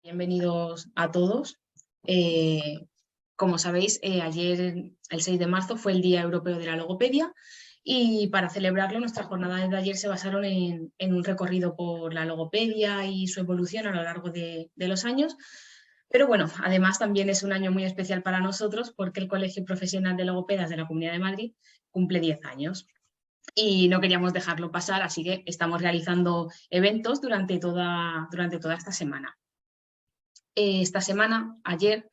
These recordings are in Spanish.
Bienvenidos a todos. Como sabéis, ayer, el 6 de marzo, fue el Día Europeo de la Logopedia y para celebrarlo nuestras jornadas de ayer se basaron en un recorrido por la logopedia y su evolución a lo largo de los años. Pero bueno, además también es un año muy especial para nosotros porque el Colegio Profesional de Logopedas de la Comunidad de Madrid cumple 10 años. Y no queríamos dejarlo pasar, así que estamos realizando eventos durante toda esta semana. Esta semana, ayer,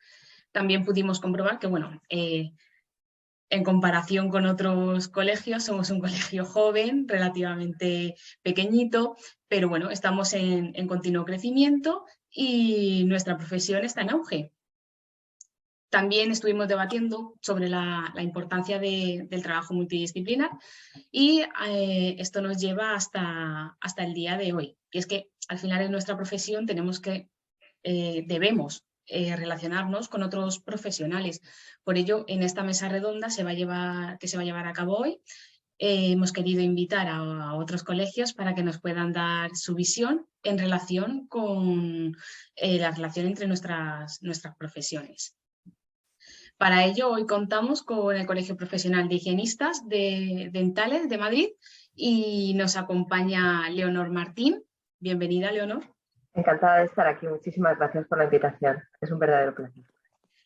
también pudimos comprobar que, bueno, en comparación con otros colegios, somos un colegio joven, relativamente pequeñito, pero bueno, estamos en continuo crecimiento y nuestra profesión está en auge. También estuvimos debatiendo sobre la importancia del trabajo multidisciplinar y esto nos lleva hasta el día de hoy. Y es que al final en nuestra profesión debemos relacionarnos con otros profesionales. Por ello, en esta mesa redonda que se va a llevar a cabo hoy, hemos querido invitar a otros colegios para que nos puedan dar su visión en relación con la relación entre nuestras profesiones. Para ello, hoy contamos con el Colegio Profesional de Higienistas Dentales de Madrid y nos acompaña Leonor Martín. Bienvenida, Leonor. Encantada de estar aquí. Muchísimas gracias por la invitación. Es un verdadero placer.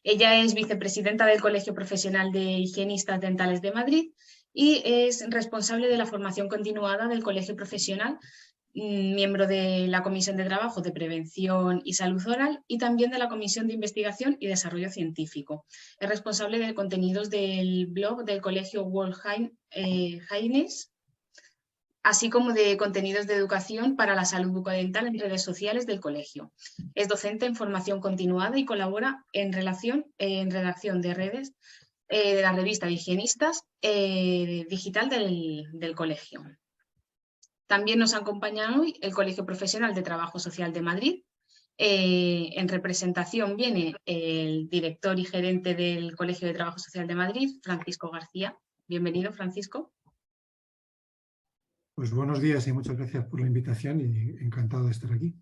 Ella es vicepresidenta del Colegio Profesional de Higienistas Dentales de Madrid y es responsable de la formación continuada del Colegio Profesional, miembro de la Comisión de Trabajo de Prevención y Salud Oral y también de la Comisión de Investigación y Desarrollo Científico. Es responsable de contenidos del blog del Colegio World Hygienist, así como de contenidos de educación para la salud bucodental en redes sociales del colegio. Es docente en formación continuada y colabora en redacción de redes de la revista de higienistas digital del colegio. También nos acompaña hoy el Colegio Profesional de Trabajo Social de Madrid. En representación viene el director y gerente del Colegio de Trabajo Social de Madrid, Francisco García. Bienvenido, Francisco. Pues buenos días y muchas gracias por la invitación y encantado de estar aquí.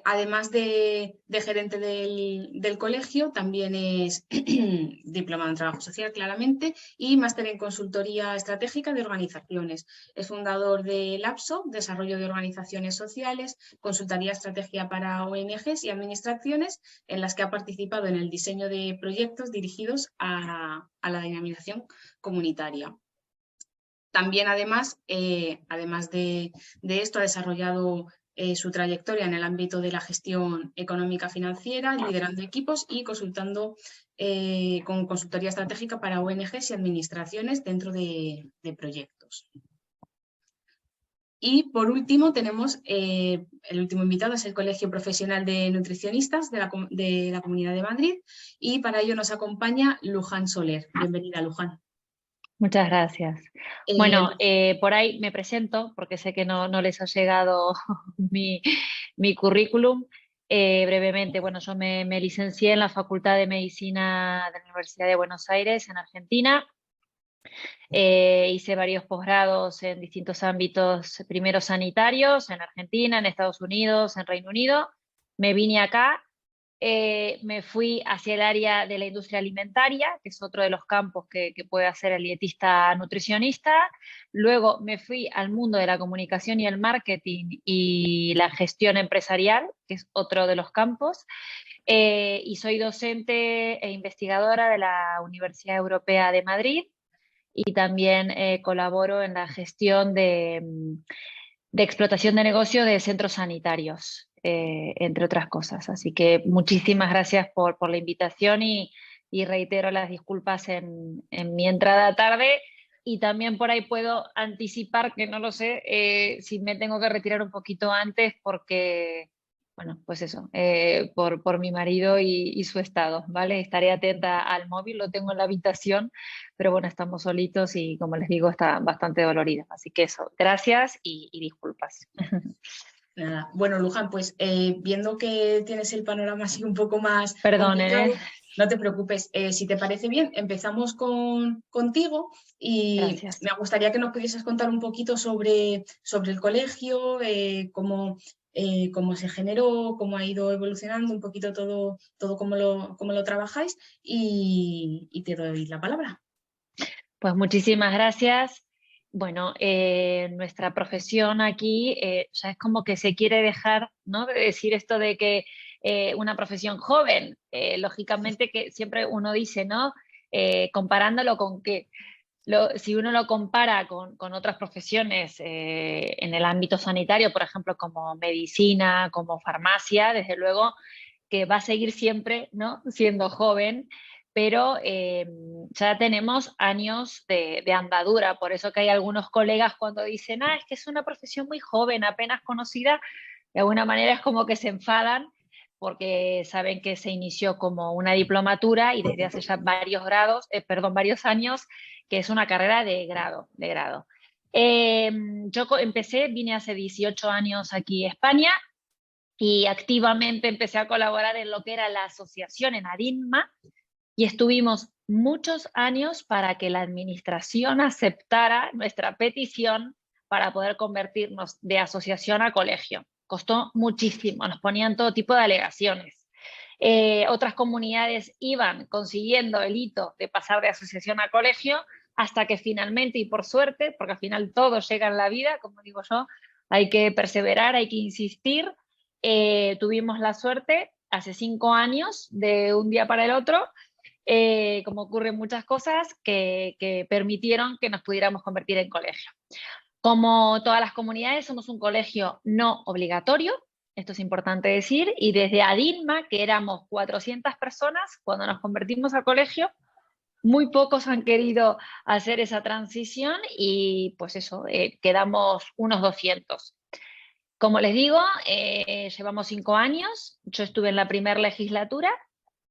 Además de gerente del colegio, también es diplomado en trabajo social, claramente, y máster en consultoría estratégica de organizaciones. Es fundador de LAPSO, Desarrollo de Organizaciones Sociales, consultoría estrategia para ONGs y administraciones, en las que ha participado en el diseño de proyectos dirigidos a la dinamización comunitaria. También, además de esto, ha desarrollado su trayectoria en el ámbito de la gestión económica financiera, liderando equipos y consultando con consultoría estratégica para ONGs y administraciones dentro de proyectos. Y por último tenemos el último invitado, es el Colegio Profesional de Nutricionistas de la Comunidad de Madrid, y para ello nos acompaña Luján Soler. Bienvenida, Luján. Muchas gracias. Bueno, por ahí me presento porque sé que no les ha llegado mi currículum. Brevemente, bueno, yo me licencié en la Facultad de Medicina de la Universidad de Buenos Aires, en Argentina. Hice varios posgrados en distintos ámbitos, primero sanitarios, en Argentina, en Estados Unidos, en Reino Unido. Me vine acá. Me fui hacia el área de la industria alimentaria, que es otro de los campos que puede hacer el dietista nutricionista. Luego me fui al mundo de la comunicación y el marketing y la gestión empresarial, que es otro de los campos. Y soy docente e investigadora de la Universidad Europea de Madrid y también colaboro en la gestión de explotación de negocio de centros sanitarios. Entre otras cosas. Así que muchísimas gracias por la invitación y reitero las disculpas en mi entrada tarde, y también por ahí puedo anticipar que no lo sé si me tengo que retirar un poquito antes porque, bueno, pues eso, por mi marido y su estado, ¿vale? Estaré atenta al móvil, lo tengo en la habitación, pero bueno, estamos solitos y como les digo está bastante dolorida. Así que eso, gracias y disculpas. Nada. Bueno, Luján, pues viendo que tienes el panorama así un poco más complicado, no te preocupes. Si te parece bien, empezamos contigo y gracias. Me gustaría que nos pudieses contar un poquito sobre el colegio, cómo cómo se generó, cómo ha ido evolucionando un poquito todo cómo lo trabajáis y te doy la palabra. Pues muchísimas gracias. Bueno, nuestra profesión aquí ya es como que se quiere dejar, ¿no?, de decir esto de que una profesión joven, lógicamente que siempre uno dice, ¿no?, comparándolo con qué. Si uno lo compara con otras profesiones en el ámbito sanitario, por ejemplo, como medicina, como farmacia, desde luego que va a seguir siempre, ¿no?, siendo joven, pero ya tenemos años de andadura. Por eso que hay algunos colegas cuando dicen, es que es una profesión muy joven, apenas conocida, de alguna manera es como que se enfadan porque saben que se inició como una diplomatura y desde hace ya varios años, que es una carrera de grado. Vine hace 18 años aquí a España y activamente empecé a colaborar en lo que era la asociación en ADINMA y estuvimos muchos años para que la administración aceptara nuestra petición para poder convertirnos de asociación a colegio. Costó muchísimo, nos ponían todo tipo de alegaciones. Otras comunidades iban consiguiendo el hito de pasar de asociación a colegio hasta que finalmente, y por suerte, porque al final todo llega en la vida, como digo yo, hay que perseverar, hay que insistir. Tuvimos la suerte hace 5 años, de un día para el otro, como ocurren muchas cosas, que permitieron que nos pudiéramos convertir en colegio. Como todas las comunidades, somos un colegio no obligatorio, esto es importante decir, y desde ADINMA, que éramos 400 personas, cuando nos convertimos al colegio, muy pocos han querido hacer esa transición y pues eso, quedamos unos 200. Como les digo, llevamos 5 años, yo estuve en la primera legislatura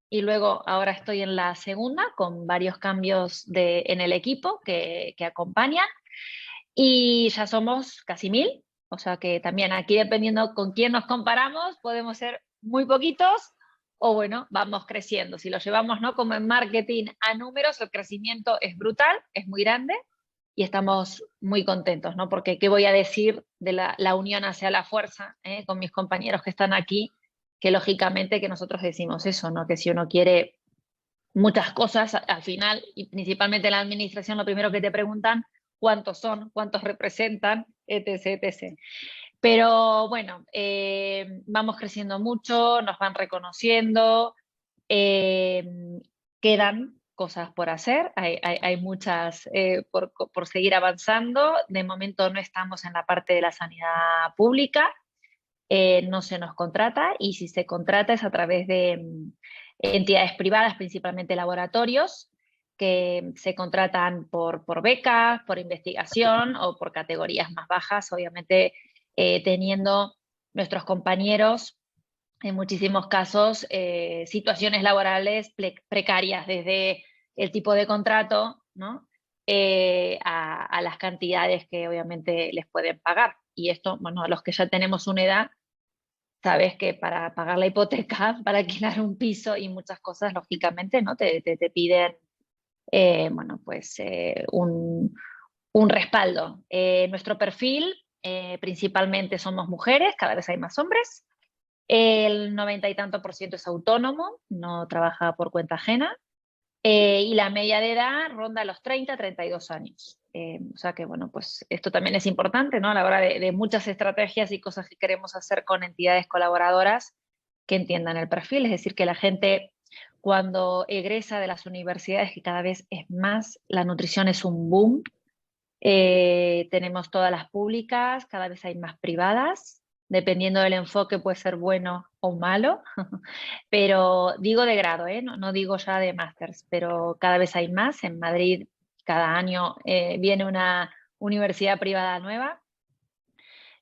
y luego ahora estoy en la segunda con varios cambios en el equipo que acompañan y ya somos casi 1000, o sea que también aquí dependiendo con quién nos comparamos podemos ser muy poquitos o bueno, vamos creciendo. Si lo llevamos, ¿no?, como en marketing a números, el crecimiento es brutal, es muy grande y estamos muy contentos, ¿no? Porque ¿qué voy a decir de la unión hacia la fuerza con mis compañeros que están aquí? Que lógicamente que nosotros decimos eso, ¿no? Que si uno quiere muchas cosas, al final, y principalmente la administración, lo primero que te preguntan, cuántos son, cuántos representan, etc., etc. Pero bueno, vamos creciendo mucho, nos van reconociendo, quedan cosas por hacer, hay muchas por seguir avanzando. De momento no estamos en la parte de la sanidad pública, no se nos contrata y si se contrata es a través de entidades privadas, principalmente laboratorios, que se contratan por becas, por investigación o por categorías más bajas, obviamente teniendo nuestros compañeros en muchísimos casos situaciones laborales precarias, desde el tipo de contrato, ¿no?, a las cantidades que obviamente les pueden pagar. Y esto, bueno, a los que ya tenemos una edad, sabes que para pagar la hipoteca, para alquilar un piso y muchas cosas, lógicamente, ¿no?, te piden bueno, pues un respaldo. Nuestro perfil, principalmente somos mujeres, cada vez hay más hombres. El 90 y tanto % es autónomo, no trabaja por cuenta ajena. Y la media de edad ronda los 32 años. O sea que, bueno, pues esto también es importante, ¿no?, a la hora de muchas estrategias y cosas que queremos hacer con entidades colaboradoras que entiendan el perfil. Es decir, que la gente cuando egresa de las universidades, que cada vez es más, la nutrición es un boom. Tenemos todas las públicas, cada vez hay más privadas, dependiendo del enfoque puede ser bueno o malo, pero digo de grado, no digo ya de másters, pero cada vez hay más. En Madrid cada año viene una universidad privada nueva,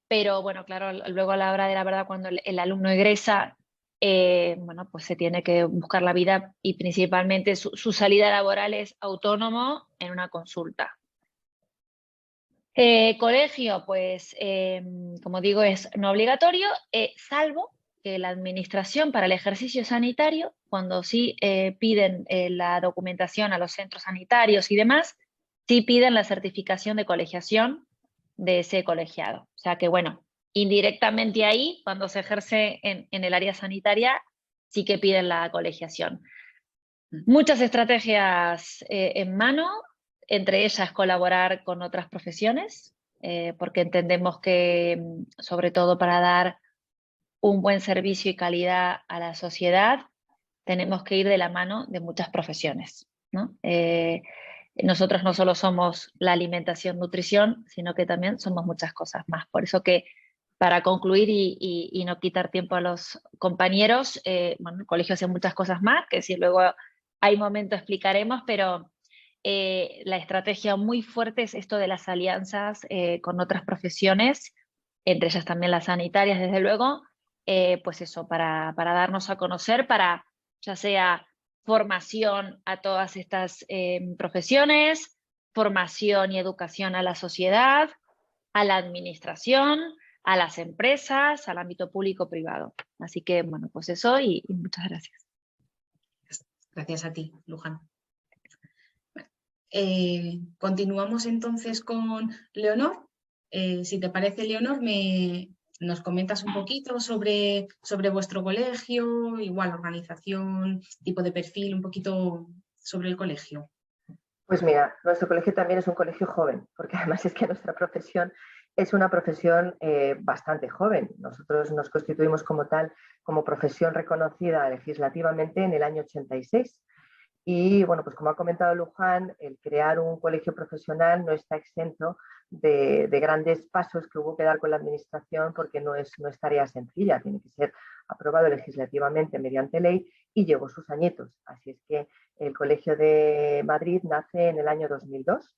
pero bueno, claro, luego a la hora de la verdad, cuando el alumno egresa, bueno, pues se tiene que buscar la vida y principalmente su salida laboral es autónomo en una consulta. Colegio, pues como digo, es no obligatorio, salvo que la administración para el ejercicio sanitario, cuando sí piden la documentación a los centros sanitarios y demás, sí piden la certificación de colegiación de ese colegiado. O sea que bueno, indirectamente ahí, cuando se ejerce en el área sanitaria, sí que piden la colegiación. Muchas estrategias en mano, entre ellas colaborar con otras profesiones, porque entendemos que, sobre todo para dar un buen servicio y calidad a la sociedad, tenemos que ir de la mano de muchas profesiones, ¿no? Nosotros no solo somos la alimentación, nutrición, sino que también somos muchas cosas más. Por eso que, para concluir y no quitar tiempo a los compañeros, bueno, el colegio hace muchas cosas más, que si luego hay momento explicaremos, pero la estrategia muy fuerte es esto de las alianzas con otras profesiones, entre ellas también las sanitarias, desde luego, pues eso, para darnos a conocer, para ya sea formación a todas estas profesiones, formación y educación a la sociedad, a la administración, a las empresas, al ámbito público-privado. Así que, bueno, pues eso y muchas gracias. Gracias a ti, Luján. Continuamos entonces con Leonor. Si te parece, Leonor, nos comentas un poquito sobre vuestro colegio, igual organización, tipo de perfil, un poquito sobre el colegio. Pues mira, nuestro colegio también es un colegio joven, porque además es que nuestra profesión es una profesión bastante joven. Nosotros nos constituimos como tal, como profesión reconocida legislativamente en el año 86. Y bueno, pues como ha comentado Luján, el crear un colegio profesional no está exento de grandes pasos que hubo que dar con la administración, porque no es tarea sencilla, tiene que ser aprobado legislativamente mediante ley y llevó sus añitos. Así es que el Colegio de Madrid nace en el año 2002.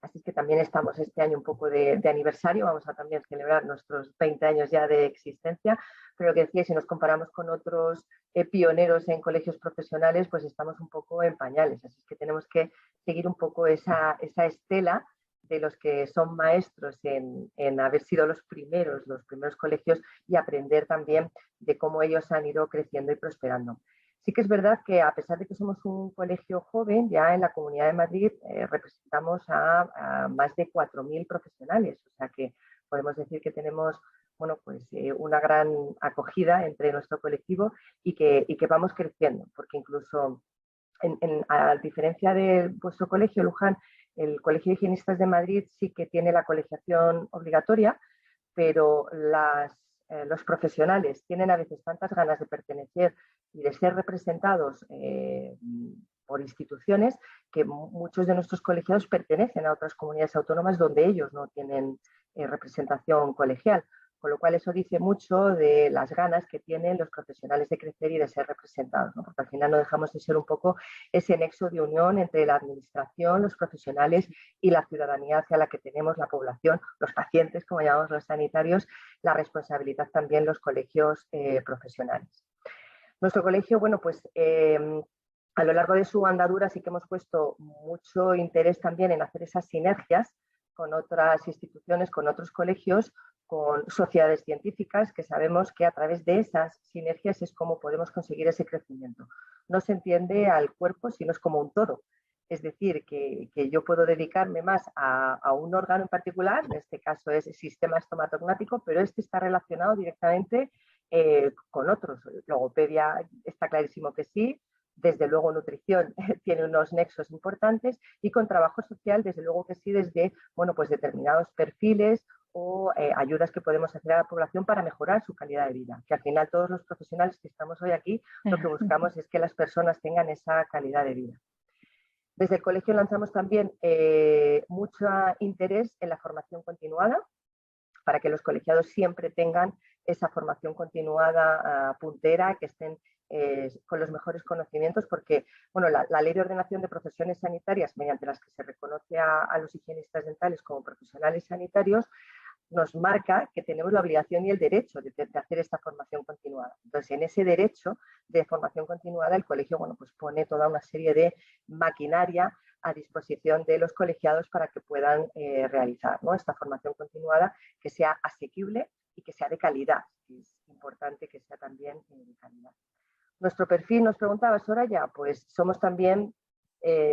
Así que también estamos este año un poco de aniversario, vamos a también celebrar nuestros 20 años ya de existencia, pero lo que decía, si nos comparamos con otros pioneros en colegios profesionales, pues estamos un poco en pañales, así que tenemos que seguir un poco esa estela de los que son maestros en haber sido los primeros colegios y aprender también de cómo ellos han ido creciendo y prosperando. Sí que es verdad que, a pesar de que somos un colegio joven, ya en la Comunidad de Madrid representamos a más de 4.000 profesionales, o sea que podemos decir que tenemos, bueno, pues, una gran acogida entre nuestro colectivo y que vamos creciendo, porque incluso a diferencia de vuestro colegio, Luján, el Colegio de Higienistas de Madrid sí que tiene la colegiación obligatoria, pero los profesionales tienen a veces tantas ganas de pertenecer y de ser representados por instituciones que muchos de nuestros colegiados pertenecen a otras comunidades autónomas donde ellos no tienen representación colegial. Con lo cual eso dice mucho de las ganas que tienen los profesionales de crecer y de ser representados, ¿no? Porque al final no dejamos de ser un poco ese nexo de unión entre la administración, los profesionales y la ciudadanía hacia la que tenemos la población, los pacientes, como llamamos los sanitarios, la responsabilidad también los colegios profesionales. Nuestro colegio, bueno, pues a lo largo de su andadura sí que hemos puesto mucho interés también en hacer esas sinergias con otras instituciones, con otros colegios, con sociedades científicas, que sabemos que a través de esas sinergias es como podemos conseguir ese crecimiento. No se entiende al cuerpo, sino es como un todo. Es decir, que yo puedo dedicarme más a un órgano en particular, en este caso es el sistema estomatognático, pero este está relacionado directamente con otros. Logopedia está clarísimo que sí. Desde luego nutrición tiene unos nexos importantes y con trabajo social, desde luego que sí, desde, bueno, pues determinados perfiles o ayudas que podemos hacer a la población para mejorar su calidad de vida. Que al final todos los profesionales que estamos hoy aquí lo que buscamos es que las personas tengan esa calidad de vida. Desde el colegio lanzamos también mucho interés en la formación continuada para que los colegiados siempre tengan esa formación continuada puntera, que estén con los mejores conocimientos, porque bueno, la Ley de Ordenación de Profesiones Sanitarias, mediante las que se reconoce a los higienistas dentales como profesionales sanitarios, nos marca que tenemos la obligación y el derecho de hacer esta formación continuada. Entonces, en ese derecho de formación continuada, el colegio, bueno, pues pone toda una serie de maquinaria a disposición de los colegiados para que puedan realizar, ¿no?, esta formación continuada, que sea asequible y que sea de calidad. Es importante que sea también de calidad. Nuestro perfil, nos preguntaba Soraya, pues somos también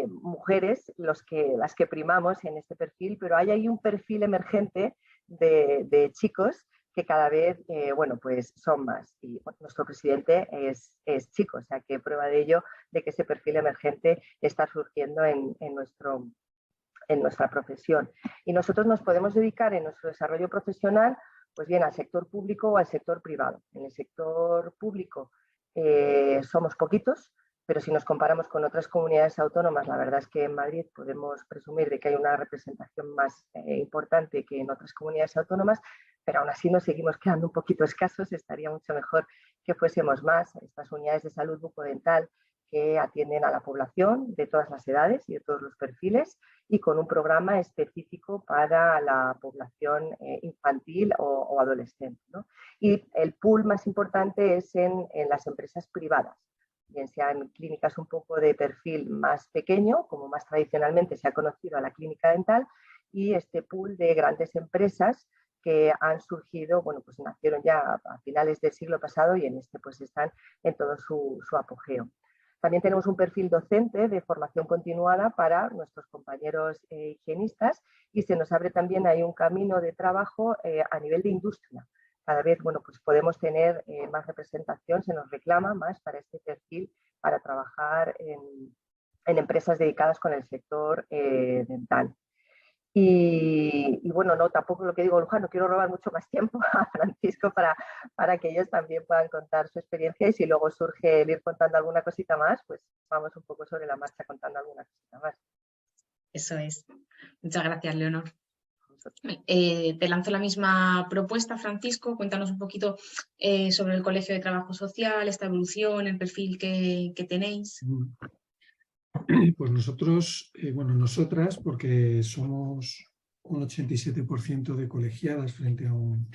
mujeres las que primamos en este perfil, pero hay ahí un perfil emergente de chicos que cada vez bueno, pues son más. Y bueno, nuestro presidente es chico, o sea que prueba de ello de que ese perfil emergente está surgiendo en nuestra profesión. Y nosotros nos podemos dedicar en nuestro desarrollo profesional pues bien al sector público o al sector privado. En el sector público somos poquitos, pero si nos comparamos con otras comunidades autónomas, la verdad es que en Madrid podemos presumir de que hay una representación más importante que en otras comunidades autónomas, pero aún así nos seguimos quedando un poquito escasos. Estaría mucho mejor que fuésemos más. Estas unidades de salud bucodental que atienden a la población de todas las edades y de todos los perfiles y con un programa específico para la población infantil o adolescente, ¿no? Y el pool más importante es en las empresas privadas, bien sea en clínicas un poco de perfil más pequeño, como más tradicionalmente se ha conocido a la clínica dental, y este pool de grandes empresas que han surgido, bueno, pues nacieron ya a finales del siglo pasado y en este pues están en todo su apogeo. También tenemos un perfil docente de formación continuada para nuestros compañeros higienistas y se nos abre también ahí un camino de trabajo a nivel de industria. Cada vez, bueno, pues podemos tener más representación, se nos reclama más para este perfil para trabajar en empresas dedicadas con el sector dental. Y bueno, no, tampoco lo que digo, Luján, no quiero robar mucho más tiempo a Francisco para que ellos también puedan contar su experiencia y si luego surge el ir contando alguna cosita más, pues vamos un poco sobre la marcha contando alguna cosita más. Eso es. Muchas gracias, Leonor. Te lanzo la misma propuesta, Francisco. Cuéntanos un poquito sobre el Colegio de Trabajo Social, esta evolución, el perfil que tenéis. Pues nosotros, bueno, nosotras, porque somos un 87% de colegiadas frente a un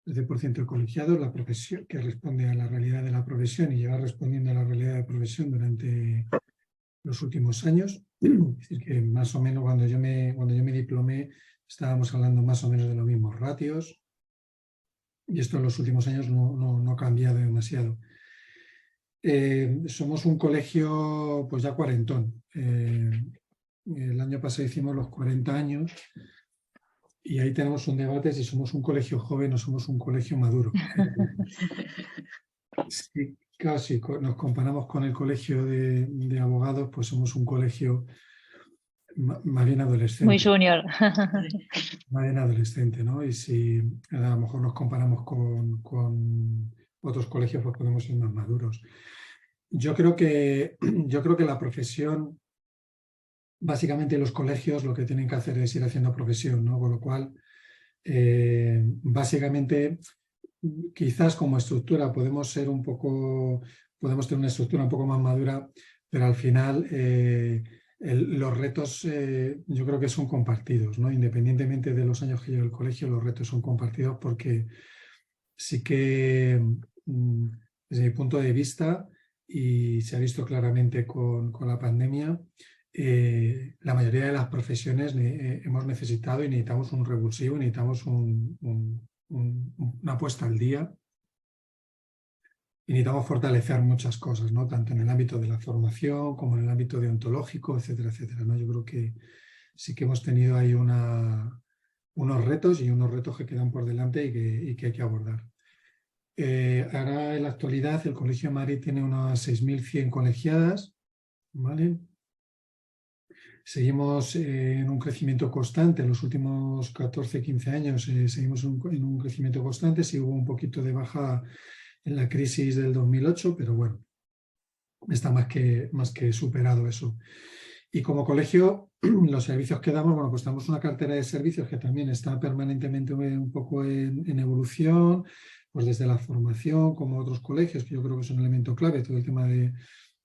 13% de colegiados, la profesión que responde a la realidad de la profesión y lleva respondiendo a la realidad de la profesión durante los últimos años. Es decir, que más o menos cuando yo me diplomé estábamos hablando más o menos de los mismos ratios y esto en los últimos años no ha cambiado demasiado. Somos un colegio pues ya cuarentón. El año pasado hicimos los 40 años y ahí tenemos un debate si somos un colegio joven o somos un colegio maduro. Sí, claro, si nos comparamos con el colegio de abogados, pues somos un colegio más bien adolescente. Muy junior. Más bien adolescente, ¿no? Y si a lo mejor nos comparamos con otros colegios, pues podemos ser más maduros. Yo creo que la profesión, básicamente los colegios lo que tienen que hacer es ir haciendo profesión, ¿no? Con lo cual, básicamente, quizás como estructura podemos tener una estructura un poco más madura, pero al final los retos yo creo que son compartidos, ¿no? Independientemente de los años que lleva el colegio, los retos son compartidos porque sí que, desde mi punto de vista, y se ha visto claramente con la pandemia, la mayoría de las profesiones hemos necesitado y necesitamos un revulsivo, necesitamos una puesta al día y necesitamos fortalecer muchas cosas, ¿no? Tanto en el ámbito de la formación como en el ámbito deontológico, etcétera, etcétera, ¿no? Yo creo que sí que hemos tenido ahí unos retos que quedan por delante y que hay que abordar. Ahora en la actualidad el Colegio de Madrid tiene unas 6.100 colegiadas, ¿vale? Seguimos en un crecimiento constante, en los últimos 14-15 años seguimos en un crecimiento constante, sí hubo un poquito de baja en la crisis del 2008, pero bueno, está más que superado eso. Y como colegio, los servicios que damos, bueno, pues tenemos una cartera de servicios que también está permanentemente un poco en evolución, pues desde la formación, como otros colegios, que yo creo que es un elemento clave, todo el tema de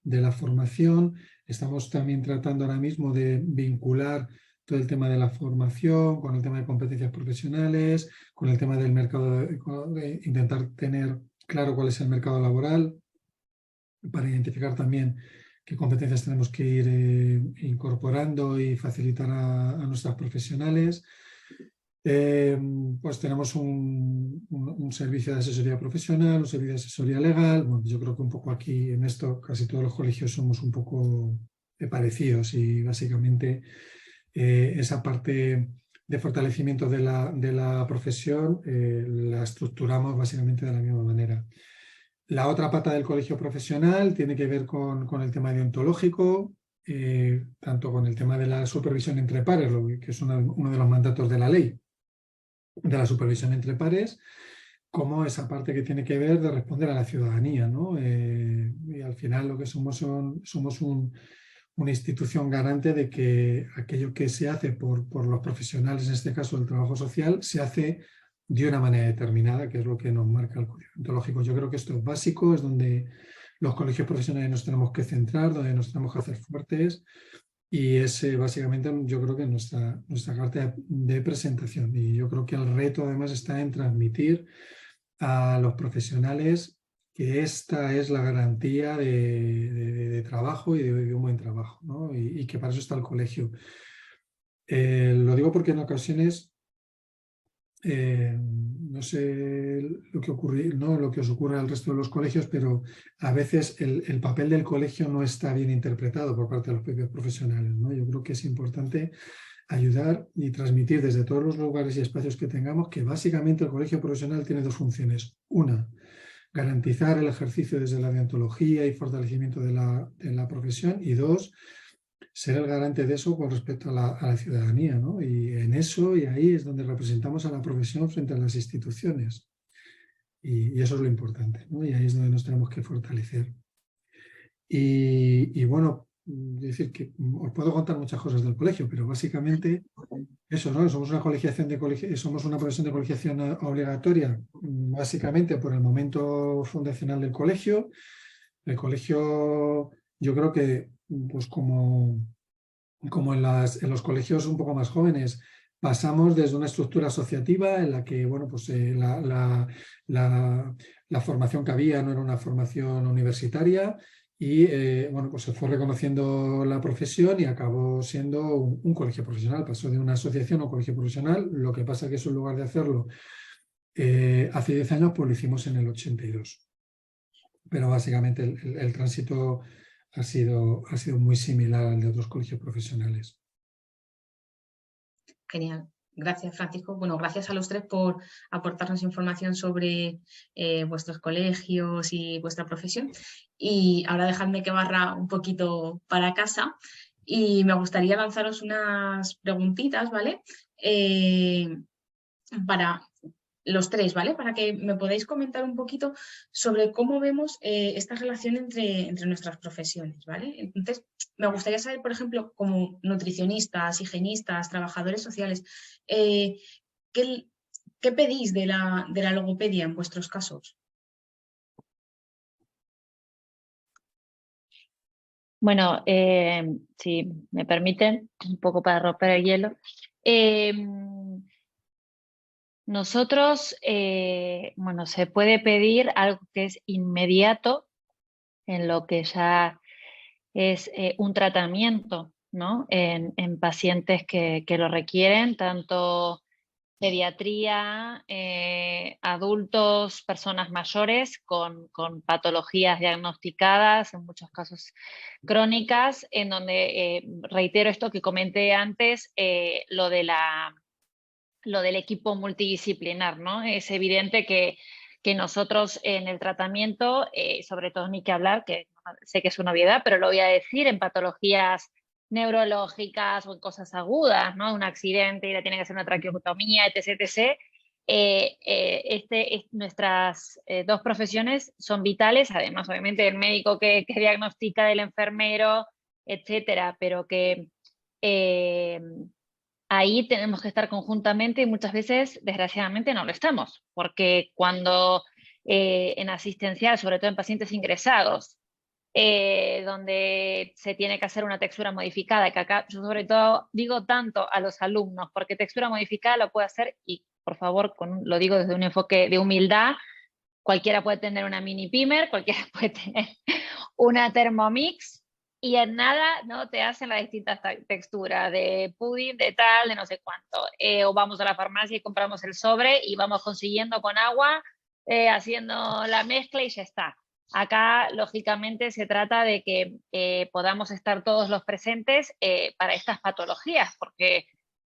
la formación. Estamos también tratando ahora mismo de vincular todo el tema de la formación con el tema de competencias profesionales, con el tema del mercado, de intentar tener claro cuál es el mercado laboral, para identificar también qué competencias tenemos que ir incorporando y facilitar a nuestras profesionales. Pues tenemos un servicio de asesoría profesional, un servicio de asesoría legal. Bueno, yo creo que un poco aquí en esto casi todos los colegios somos un poco parecidos y básicamente esa parte de fortalecimiento de la profesión la estructuramos básicamente de la misma manera. La otra pata del colegio profesional tiene que ver con el tema deontológico, tanto con el tema de la supervisión entre pares, que es uno de los mandatos de la ley, de la supervisión entre pares, como esa parte que tiene que ver de responder a la ciudadanía, ¿no? Y al final lo que somos una institución garante de que aquello que se hace por los profesionales, en este caso el trabajo social, se hace de una manera determinada, que es lo que nos marca el código deontológico. Yo creo que esto es básico, es donde los colegios profesionales nos tenemos que centrar, donde nos tenemos que hacer fuertes, y es básicamente, yo creo que nuestra carta de presentación. Y yo creo que el reto además está en transmitir a los profesionales que esta es la garantía de trabajo y de un buen trabajo, ¿no? Y que para eso está el colegio. Lo digo porque en ocasiones no sé lo que ocurre, ¿no? Lo que os ocurre al resto de los colegios, pero a veces el papel del colegio no está bien interpretado por parte de los propios profesionales, ¿no? Yo creo que es importante ayudar y transmitir desde todos los lugares y espacios que tengamos que básicamente el colegio profesional tiene dos funciones. Una, garantizar el ejercicio desde la deontología y fortalecimiento de la profesión, y dos, ser el garante de eso con respecto a la ciudadanía, ¿no? Y en eso, y ahí es donde representamos a la profesión frente a las instituciones. Y eso es lo importante, ¿no? Y ahí es donde nos tenemos que fortalecer. Y bueno, es decir, que os puedo contar muchas cosas del colegio, pero básicamente eso, ¿no? Somos una somos una profesión de colegiación obligatoria, básicamente por el momento fundacional del colegio. El colegio, yo creo que, pues como en los colegios un poco más jóvenes, pasamos desde una estructura asociativa en la que, bueno, pues la formación que había no era una formación universitaria, y bueno, pues se fue reconociendo la profesión y acabó siendo un colegio profesional. Pasó de una asociación a un colegio profesional. Lo que pasa es que eso, en lugar de hacerlo hace 10 años, pues lo hicimos en el 82. Pero básicamente el tránsito ha sido muy similar al de otros colegios profesionales. Genial. Gracias, Francisco. Bueno, gracias a los tres por aportarnos información sobre vuestros colegios y vuestra profesión. Y ahora dejadme que barra un poquito para casa y me gustaría lanzaros unas preguntitas, ¿vale? Para los tres, ¿vale? Para que me podáis comentar un poquito sobre cómo vemos esta relación entre nuestras profesiones, ¿vale? Entonces, me gustaría saber, por ejemplo, como nutricionistas, higienistas, trabajadores sociales, ¿qué pedís de la logopedia en vuestros casos? Bueno, si me permiten, un poco para romper el hielo. Nosotros, bueno, se puede pedir algo que es inmediato en lo que ya es un tratamiento, ¿no? En pacientes que lo requieren, tanto pediatría, adultos, personas mayores con patologías diagnosticadas, en muchos casos crónicas, en donde reitero esto que comenté antes, lo del equipo multidisciplinar, ¿no? Es evidente que nosotros en el tratamiento, sobre todo ni que hablar, que sé que es una obviedad, pero lo voy a decir, en patologías neurológicas o en cosas agudas, ¿no? Un accidente y le tiene que hacer una traqueotomía, etc., etc. Nuestras dos profesiones son vitales, además obviamente del médico que diagnostica, del enfermero, etcétera, pero que ahí tenemos que estar conjuntamente y muchas veces, desgraciadamente, no lo estamos, porque cuando en asistencial, sobre todo en pacientes ingresados, donde se tiene que hacer una textura modificada, que acá yo sobre todo digo tanto a los alumnos, porque textura modificada lo puede hacer, y por favor, lo digo desde un enfoque de humildad, cualquiera puede tener una mini pimer, cualquiera puede tener una Thermomix, y en nada, ¿no? Te hacen las distintas texturas de pudding, de tal, de no sé cuánto. O vamos a la farmacia y compramos el sobre y vamos consiguiendo con agua, haciendo la mezcla y ya está. Acá, lógicamente, se trata de que podamos estar todos los presentes para estas patologías, porque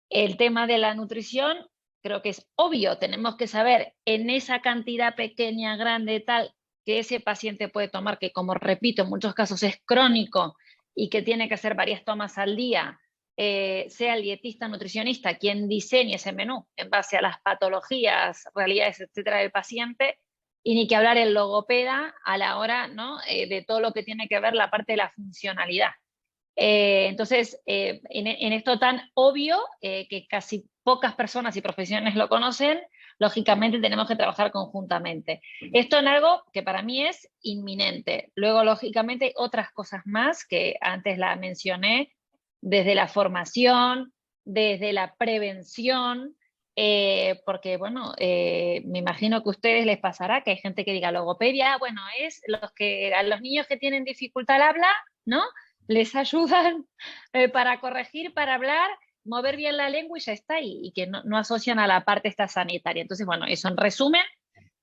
El tema de la nutrición, creo que es obvio, tenemos que saber en esa cantidad pequeña, grande, tal, que ese paciente puede tomar, que como repito, en muchos casos es crónico y que tiene que hacer varias tomas al día, sea el dietista nutricionista quien diseñe ese menú en base a las patologías, realidades, etcétera, del paciente, y ni que hablar el logopeda a la hora, ¿no? De todo lo que tiene que ver la parte de la funcionalidad. Entonces, en esto tan obvio que casi pocas personas y profesiones lo conocen, lógicamente tenemos que trabajar conjuntamente. Esto en algo que para mí es inminente. Luego, lógicamente, hay otras cosas más que antes la mencioné, desde la formación, desde la prevención, porque, bueno, me imagino que a ustedes les pasará que hay gente que diga logopedia, bueno, es a los niños que tienen dificultad al habla, ¿no? Les ayudan para corregir, para hablar, mover bien la lengua y ya está, y que no asocian a la parte esta sanitaria. Entonces, bueno, eso en resumen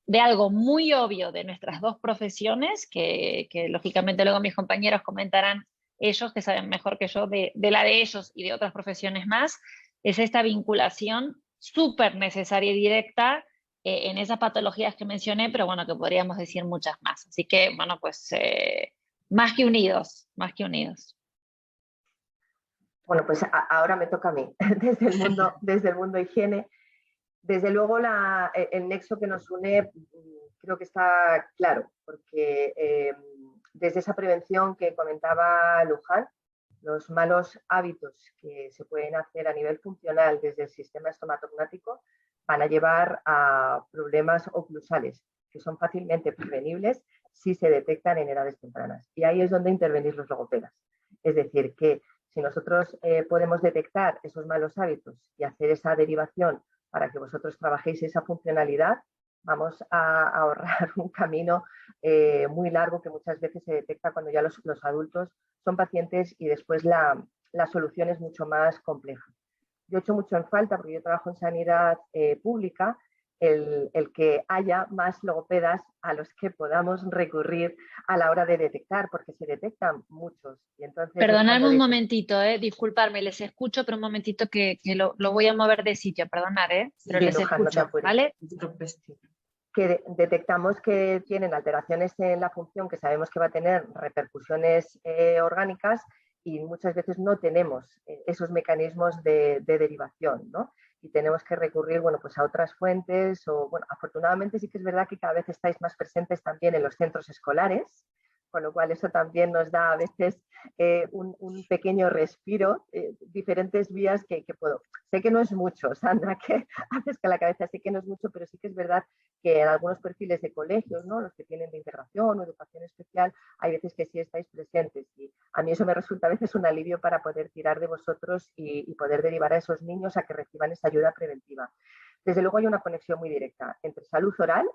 de algo muy obvio de nuestras dos profesiones, que lógicamente luego mis compañeros comentarán ellos, que saben mejor que yo de la de ellos y de otras profesiones más, es esta vinculación súper necesaria y directa en esas patologías que mencioné, pero bueno, que podríamos decir muchas más. Así que, bueno, pues más que unidos, más que unidos. Bueno, pues ahora me toca a mí, desde el mundo higiene. Desde luego el nexo que nos une creo que está claro, porque desde esa prevención que comentaba Luján, los malos hábitos que se pueden hacer a nivel funcional desde el sistema estomatognático van a llevar a problemas oclusales que son fácilmente prevenibles si se detectan en edades tempranas. Y ahí es donde intervenir los logopedas. Es decir, que si nosotros podemos detectar esos malos hábitos y hacer esa derivación para que vosotros trabajéis esa funcionalidad, vamos a ahorrar un camino muy largo que muchas veces se detecta cuando ya los adultos son pacientes y después la solución es mucho más compleja. Yo echo mucho en falta, porque yo trabajo en sanidad pública, el que haya más logopedas a los que podamos recurrir a la hora de detectar, porque se detectan muchos. Y entonces perdonadme un momentito, disculparme, les escucho, pero un momentito que lo voy a mover de sitio, perdonad, pero les escucho, no ¿vale? Que detectamos que tienen alteraciones en la función que sabemos que va a tener repercusiones orgánicas y muchas veces no tenemos esos mecanismos de derivación, ¿no? Y tenemos que recurrir, bueno, pues a otras fuentes o, bueno, afortunadamente sí que es verdad que cada vez estáis más presentes también en los centros escolares, con lo cual eso también nos da a veces un pequeño respiro, diferentes vías que puedo. Sé que no es mucho, Sandra, que haces que la cabeza, sé que no es mucho, pero sí que es verdad que en algunos perfiles de colegios, ¿no? Los que tienen de integración o educación especial, hay veces que sí estáis presentes y a mí eso me resulta a veces un alivio para poder tirar de vosotros y poder derivar a esos niños a que reciban esa ayuda preventiva. Desde luego hay una conexión muy directa entre salud oral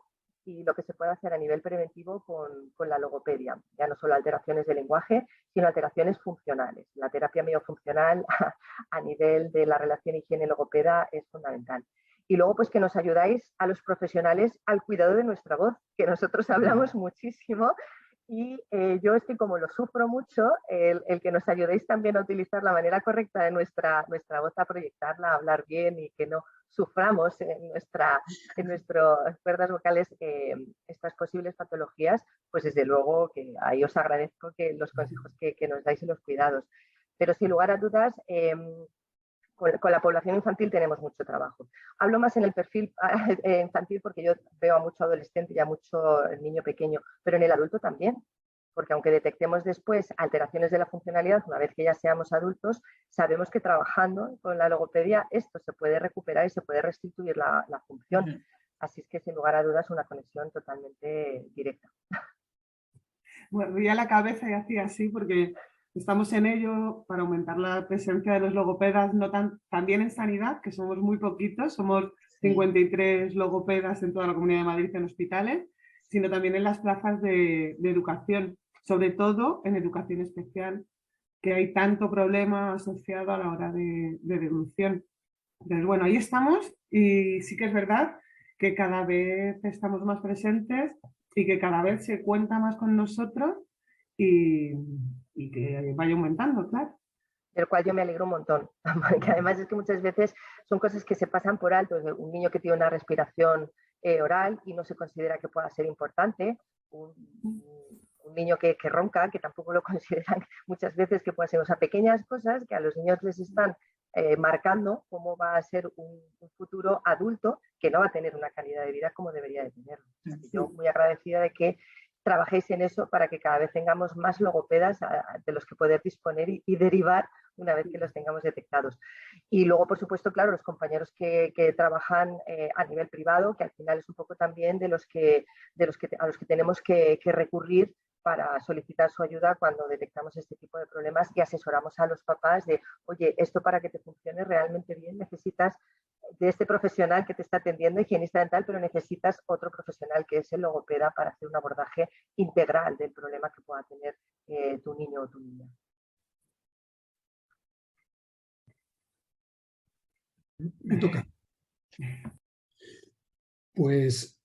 y lo que se puede hacer a nivel preventivo con la logopedia. Ya no solo alteraciones de lenguaje, sino alteraciones funcionales. La terapia miofuncional a nivel de la relación higiene-logopeda es fundamental. Y luego, pues que nos ayudáis a los profesionales al cuidado de nuestra voz, que nosotros hablamos muchísimo y yo es que como lo sufro mucho, el que nos ayudéis también a utilizar la manera correcta de nuestra voz, a proyectarla, a hablar bien y que no suframos en nuestras cuerdas vocales estas posibles patologías, pues desde luego que ahí os agradezco que los consejos que nos dais y los cuidados. Pero sin lugar a dudas, con la población infantil tenemos mucho trabajo. Hablo más en el perfil infantil porque yo veo a mucho adolescente y a mucho niño pequeño, pero en el adulto también, porque aunque detectemos después alteraciones de la funcionalidad, una vez que ya seamos adultos, sabemos que trabajando con la logopedia esto se puede recuperar y se puede restituir la función. Así es que sin lugar a dudas una conexión totalmente directa. Bueno, ya la cabeza y hacía así porque estamos en ello para aumentar la presencia de los logopedas, también en sanidad, que somos muy poquitos, somos 53 logopedas en toda la Comunidad de Madrid en hospitales, sino también en las plazas de educación, sobre todo en educación especial, que hay tanto problema asociado a la hora de devolución. Entonces, bueno, ahí estamos y sí que es verdad que cada vez estamos más presentes y que cada vez se cuenta más con nosotros y que vaya aumentando, claro. del cual yo me alegro un montón, porque además es que muchas veces son cosas que se pasan por alto. Un niño que tiene una respiración oral y no se considera que pueda ser importante, un niño que ronca, que tampoco lo consideran muchas veces que pueda ser, o sea, pequeñas cosas que a los niños les están marcando cómo va a ser un futuro adulto que no va a tener una calidad de vida como debería de tenerlo. O sea, yo muy agradecida de que trabajéis en eso para que cada vez tengamos más logopedas de los que poder disponer y derivar una vez que los tengamos detectados. Y luego, por supuesto, claro, los compañeros que trabajan a nivel privado, que al final es un poco también a los que tenemos que recurrir para solicitar su ayuda cuando detectamos este tipo de problemas y asesoramos a los papás de, oye, esto para que te funcione realmente bien necesitas de este profesional que te está atendiendo, higienista dental, pero necesitas otro profesional que es el logopeda para hacer un abordaje integral del problema que pueda tener tu niño o tu niña. Me toca. Pues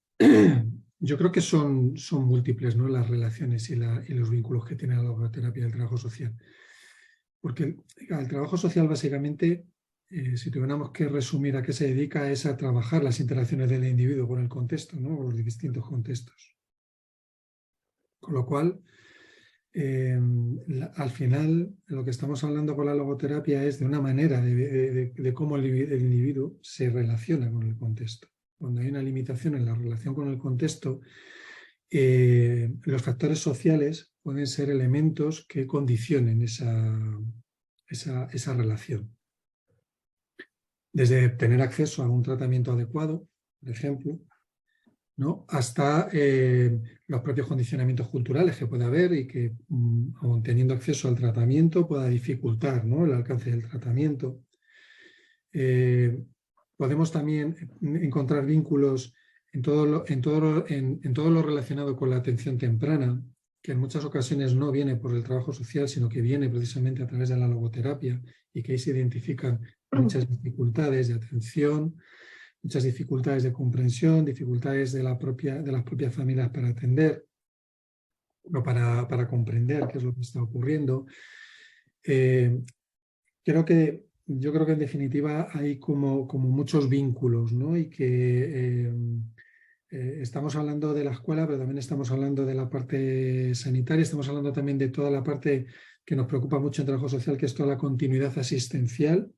yo creo que son múltiples, ¿no?, las relaciones y los vínculos que tiene la logoterapia y el trabajo social. Porque el trabajo social básicamente, si tuviéramos que resumir a qué se dedica, es a trabajar las interacciones del individuo con el contexto, ¿no?, con los distintos contextos. Con lo cual, al final, lo que estamos hablando con la logoterapia es de una manera de cómo el individuo se relaciona con el contexto. Cuando hay una limitación en la relación con el contexto, los factores sociales pueden ser elementos que condicionen esa relación. Desde tener acceso a un tratamiento adecuado, por ejemplo, ¿no?, hasta los propios condicionamientos culturales que puede haber y que, aun teniendo acceso al tratamiento, pueda dificultar, ¿no?, el alcance del tratamiento. Podemos también encontrar vínculos en todo lo relacionado con la atención temprana, que en muchas ocasiones no viene por el trabajo social, sino que viene precisamente a través de la logoterapia, y que ahí se identifican muchas dificultades de atención, muchas dificultades de comprensión, dificultades de las propias familias para atender o para comprender qué es lo que está ocurriendo. Yo creo que en definitiva hay como muchos vínculos, ¿no?, y que estamos hablando de la escuela, pero también estamos hablando de la parte sanitaria, estamos hablando también de toda la parte que nos preocupa mucho en trabajo social, que es toda la continuidad asistencial.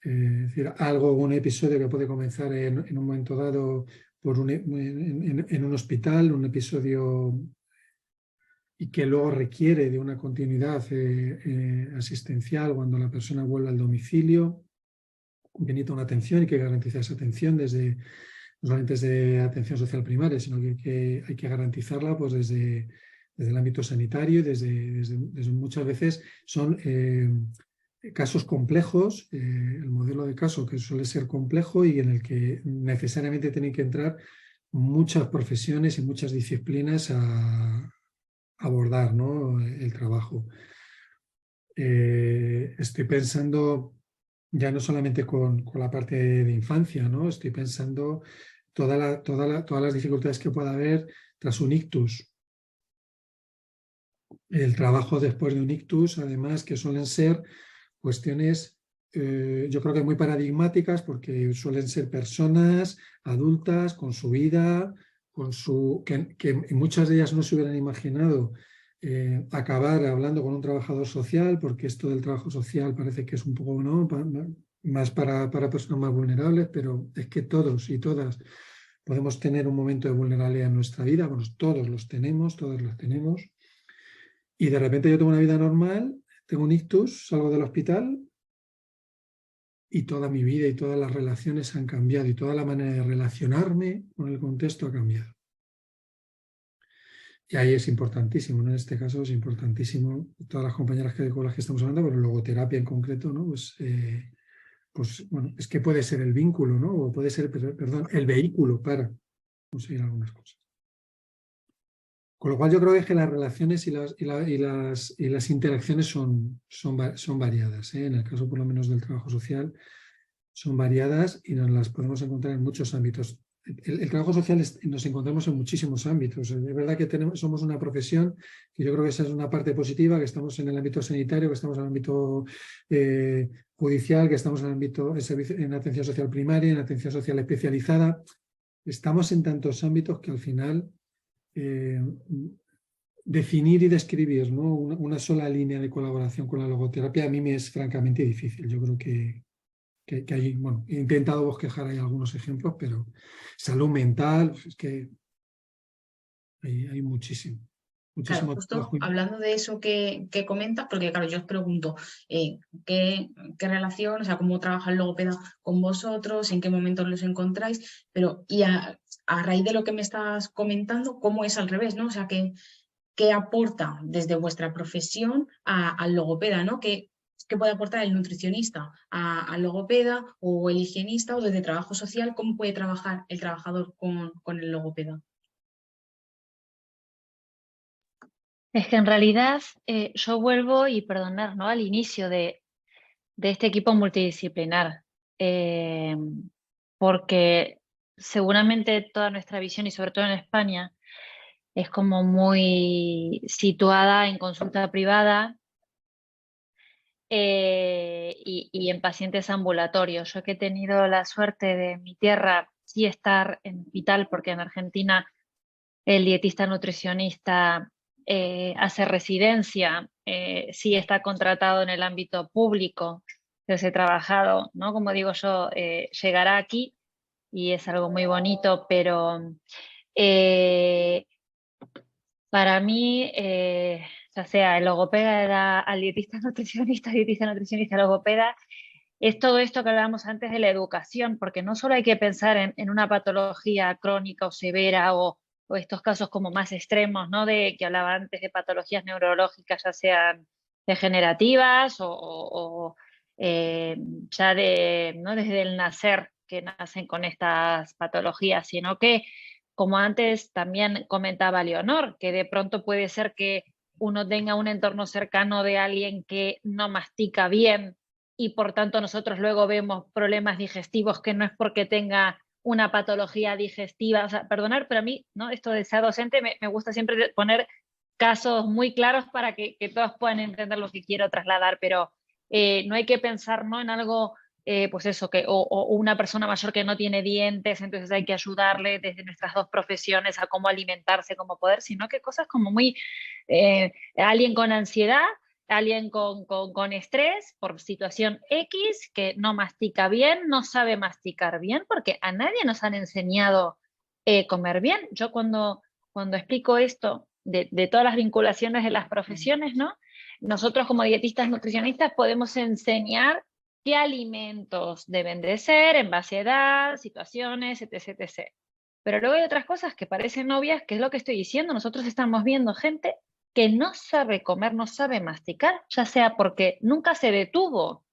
Es decir, un episodio que puede comenzar en un momento dado en un hospital, un episodio, y que luego requiere de una continuidad asistencial cuando la persona vuelve al domicilio, que necesita una atención y que garantiza esa atención no solamente desde atención social primaria, sino que hay que garantizarla pues desde el ámbito sanitario y desde muchas veces son casos complejos, el modelo de caso que suele ser complejo y en el que necesariamente tienen que entrar muchas profesiones y muchas disciplinas a abordar, ¿no?, el trabajo. Estoy pensando ya no solamente con la parte de infancia, ¿no?, estoy pensando todas las dificultades que pueda haber tras un ictus. El trabajo después de un ictus, además, que suelen ser cuestiones, yo creo que muy paradigmáticas, porque suelen ser personas adultas con su vida, que muchas de ellas no se hubieran imaginado acabar hablando con un trabajador social, porque esto del trabajo social parece que es un poco, ¿no?, más para personas más vulnerables, pero es que todos y todas podemos tener un momento de vulnerabilidad en nuestra vida. Bueno, todos los tenemos, y de repente yo tengo una vida normal, tengo un ictus, salgo del hospital y toda mi vida y todas las relaciones han cambiado y toda la manera de relacionarme con el contexto ha cambiado. Y ahí es importantísimo, ¿no?, en este caso es importantísimo, todas las compañeras con las que estamos hablando, pero logoterapia en concreto, ¿no?, pues bueno, es que puede ser el vínculo, ¿no?, o puede ser, perdón, el vehículo para conseguir algunas cosas. Con lo cual yo creo que las relaciones y las interacciones son variadas, ¿eh? En el caso por lo menos del trabajo social son variadas y nos las podemos encontrar en muchos ámbitos. el trabajo social nos encontramos en muchísimos ámbitos. Es verdad que somos una profesión que yo creo que esa es una parte positiva, que estamos en el ámbito sanitario, que estamos en el ámbito judicial, que estamos en el ámbito en atención social primaria, en atención social especializada. Estamos en tantos ámbitos que al final definir y describir, ¿no?, una sola línea de colaboración con la logoterapia a mí me es francamente difícil. Yo creo que hay, bueno, he intentado bosquejar ahí algunos ejemplos, pero salud mental, es que hay muchísimo. Claro, Muchísimo justo trabajo. hablando de eso que comentas, porque claro, yo os pregunto ¿qué relación, o sea, cómo trabaja el logopeda con vosotros, en qué momentos los encontráis, pero y a raíz de lo que me estás comentando, ¿cómo es al revés, ¿no? O sea, ¿qué aporta desde vuestra profesión al logopeda, ¿no? ¿Qué puede aportar el nutricionista al logopeda o el higienista o desde trabajo social? ¿Cómo puede trabajar el trabajador con el logopeda? Es que en realidad yo vuelvo, y perdonar, ¿no?, al inicio de este equipo multidisciplinar, porque seguramente toda nuestra visión, y sobre todo en España, es como muy situada en consulta privada y en pacientes ambulatorios. Yo que he tenido la suerte de en mi tierra sí estar en hospital, porque en Argentina el dietista nutricionista hace residencia, sí está contratado en el ámbito público. Entonces he trabajado, ¿no?, como digo yo, llegará aquí y es algo muy bonito, pero para mí, ya sea el logopeda al dietista nutricionista logopeda, es todo esto que hablábamos antes de la educación, porque no solo hay que pensar en una patología crónica o severa o estos casos como más extremos, ¿no?, de que hablaba antes de patologías neurológicas, ya sean degenerativas o ya ¿no?, desde el nacer, que nacen con estas patologías, sino que, como antes también comentaba Leonor, que de pronto puede ser que uno tenga un entorno cercano de alguien que no mastica bien, y por tanto nosotros luego vemos problemas digestivos que no es porque tenga una patología digestiva. O sea, perdonar, pero a mí, ¿no?, esto de ser docente me gusta siempre poner casos muy claros para que todos puedan entender lo que quiero trasladar, pero no hay que pensar, ¿no?, en algo, pues eso, o una persona mayor que no tiene dientes, entonces hay que ayudarle desde nuestras dos profesiones a cómo alimentarse, cómo poder, sino que cosas como muy, alguien con ansiedad, alguien con estrés por situación X, que no mastica bien, no sabe masticar bien, porque a nadie nos han enseñado comer bien. Yo cuando explico esto de todas las vinculaciones de las profesiones, ¿no?, nosotros como dietistas nutricionistas podemos enseñar qué alimentos deben de ser en base a edad, situaciones, etc., etc. Pero luego hay otras cosas que parecen obvias, que es lo que estoy diciendo. Nosotros estamos viendo gente que no sabe comer, no sabe masticar, ya sea porque nunca se detuvo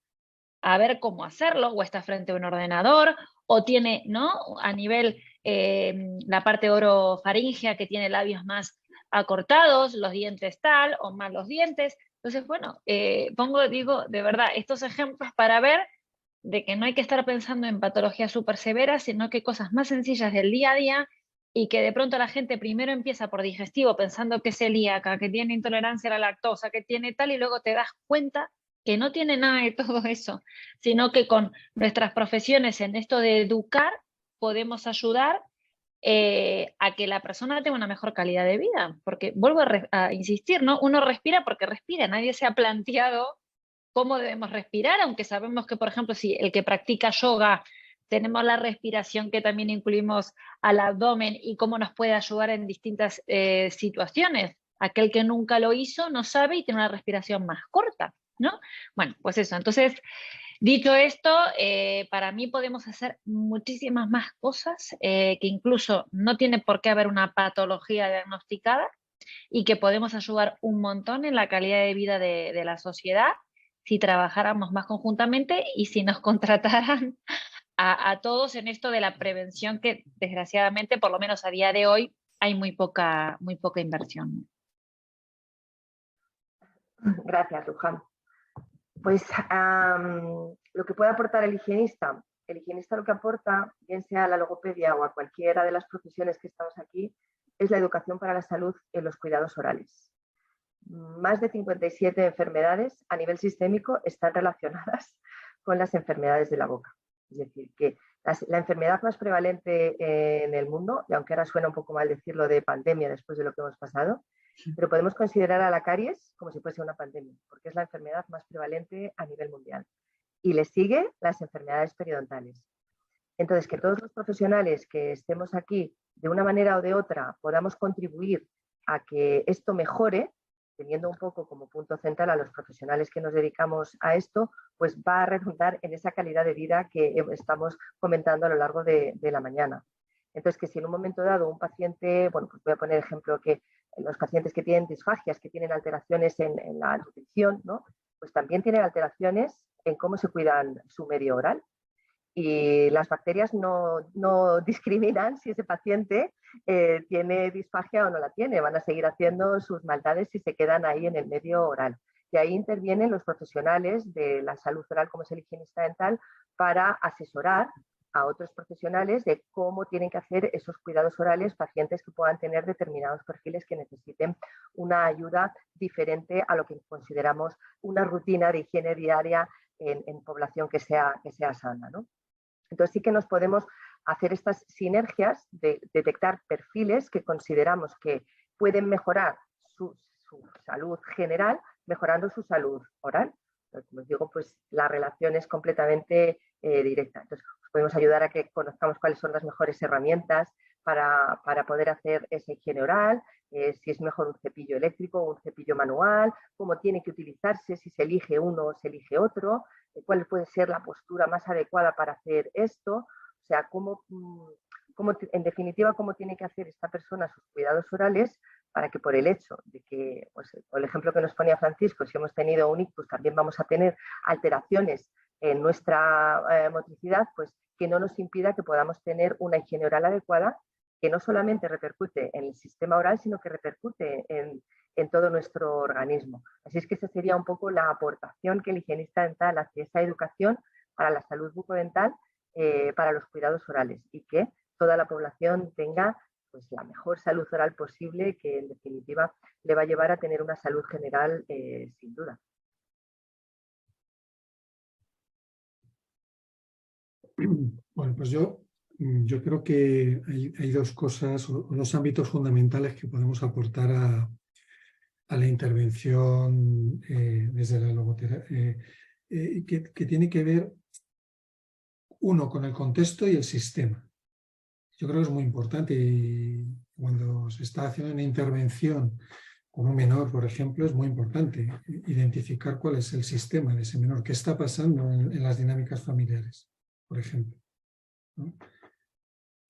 a ver cómo hacerlo, o está frente a un ordenador, o tiene, ¿no?, a nivel la parte orofaringea, que tiene labios más acortados, los dientes tal, o más los dientes. Entonces, bueno, digo, de verdad, estos ejemplos para ver de que no hay que estar pensando en patologías súper severas, sino que cosas más sencillas del día a día, y que de pronto la gente primero empieza por digestivo pensando que es celíaca, que tiene intolerancia a la lactosa, que tiene tal, y luego te das cuenta que no tiene nada de todo eso, sino que con nuestras profesiones en esto de educar podemos ayudar a que la persona tenga una mejor calidad de vida. Porque vuelvo a insistir, ¿no?, uno respira porque respira, nadie se ha planteado cómo debemos respirar, aunque sabemos que, por ejemplo, si el que practica yoga, tenemos la respiración que también incluimos al abdomen y cómo nos puede ayudar en distintas situaciones. Aquel que nunca lo hizo no sabe y tiene una respiración más corta, ¿no? Bueno, pues eso. Entonces, dicho esto, para mí podemos hacer muchísimas más cosas, que incluso no tiene por qué haber una patología diagnosticada, y que podemos ayudar un montón en la calidad de vida de la sociedad si trabajáramos más conjuntamente y si nos contrataran a todos en esto de la prevención, que desgraciadamente, por lo menos a día de hoy, hay muy poca inversión. Gracias, Luján. Pues lo que puede aportar el higienista, el higienista lo que aporta, bien sea a la logopedia o a cualquiera de las profesiones que estamos aquí, es la educación para la salud en los cuidados orales. Más de 57 enfermedades a nivel sistémico están relacionadas con las enfermedades de la boca. Es decir, que la enfermedad más prevalente en el mundo, y aunque ahora suena un poco mal decirlo de pandemia después de lo que hemos pasado, pero podemos considerar a la caries como si fuese una pandemia, porque es la enfermedad más prevalente a nivel mundial. Y le sigue las enfermedades periodontales. Entonces, que todos los profesionales que estemos aquí, de una manera o de otra, podamos contribuir a que esto mejore, teniendo un poco como punto central a los profesionales que nos dedicamos a esto, pues va a redundar en esa calidad de vida que estamos comentando a lo largo de la mañana. Entonces, que si en un momento dado un paciente, bueno, pues voy a poner ejemplo que los pacientes que tienen disfagias, que tienen alteraciones en la nutrición, ¿no? Pues también tienen alteraciones en cómo se cuidan su medio oral. Y las bacterias no discriminan si ese paciente tiene disfagia o no la tiene. Van a seguir haciendo sus maldades si se quedan ahí en el medio oral. Y ahí intervienen los profesionales de la salud oral, como es el higienista dental, para asesorar a otros profesionales de cómo tienen que hacer esos cuidados orales pacientes que puedan tener determinados perfiles que necesiten una ayuda diferente a lo que consideramos una rutina de higiene diaria en población que sea sana, ¿no? Entonces sí que nos podemos hacer estas sinergias de detectar perfiles que consideramos que pueden mejorar su salud general, mejorando su salud oral. Entonces, como os digo, pues la relación es completamente directa. Entonces, os podemos ayudar a que conozcamos cuáles son las mejores herramientas para poder hacer esa higiene oral, si es mejor un cepillo eléctrico o un cepillo manual, cómo tiene que utilizarse, si se elige uno o se elige otro, cuál puede ser la postura más adecuada para hacer esto, o sea, en definitiva, cómo tiene que hacer esta persona sus cuidados orales para que por el hecho de que, pues, por el ejemplo que nos ponía Francisco, si hemos tenido un ictus, también vamos a tener alteraciones en nuestra motricidad, pues que no nos impida que podamos tener una higiene oral adecuada, que no solamente repercute en el sistema oral, sino que repercute en todo nuestro organismo. Así es que esa sería un poco la aportación que el higienista dental hace, esa educación para la salud bucodental, para los cuidados orales, y que toda la población tenga pues la mejor salud oral posible, que en definitiva le va a llevar a tener una salud general sin duda. Bueno, pues yo creo que hay dos cosas o dos ámbitos fundamentales que podemos aportar a la intervención desde la logoterapia, que tiene que ver, uno, con el contexto y el sistema. Yo creo que es muy importante, y cuando se está haciendo una intervención con un menor, por ejemplo, es muy importante identificar cuál es el sistema de ese menor, qué está pasando en las dinámicas familiares, por ejemplo, ¿no?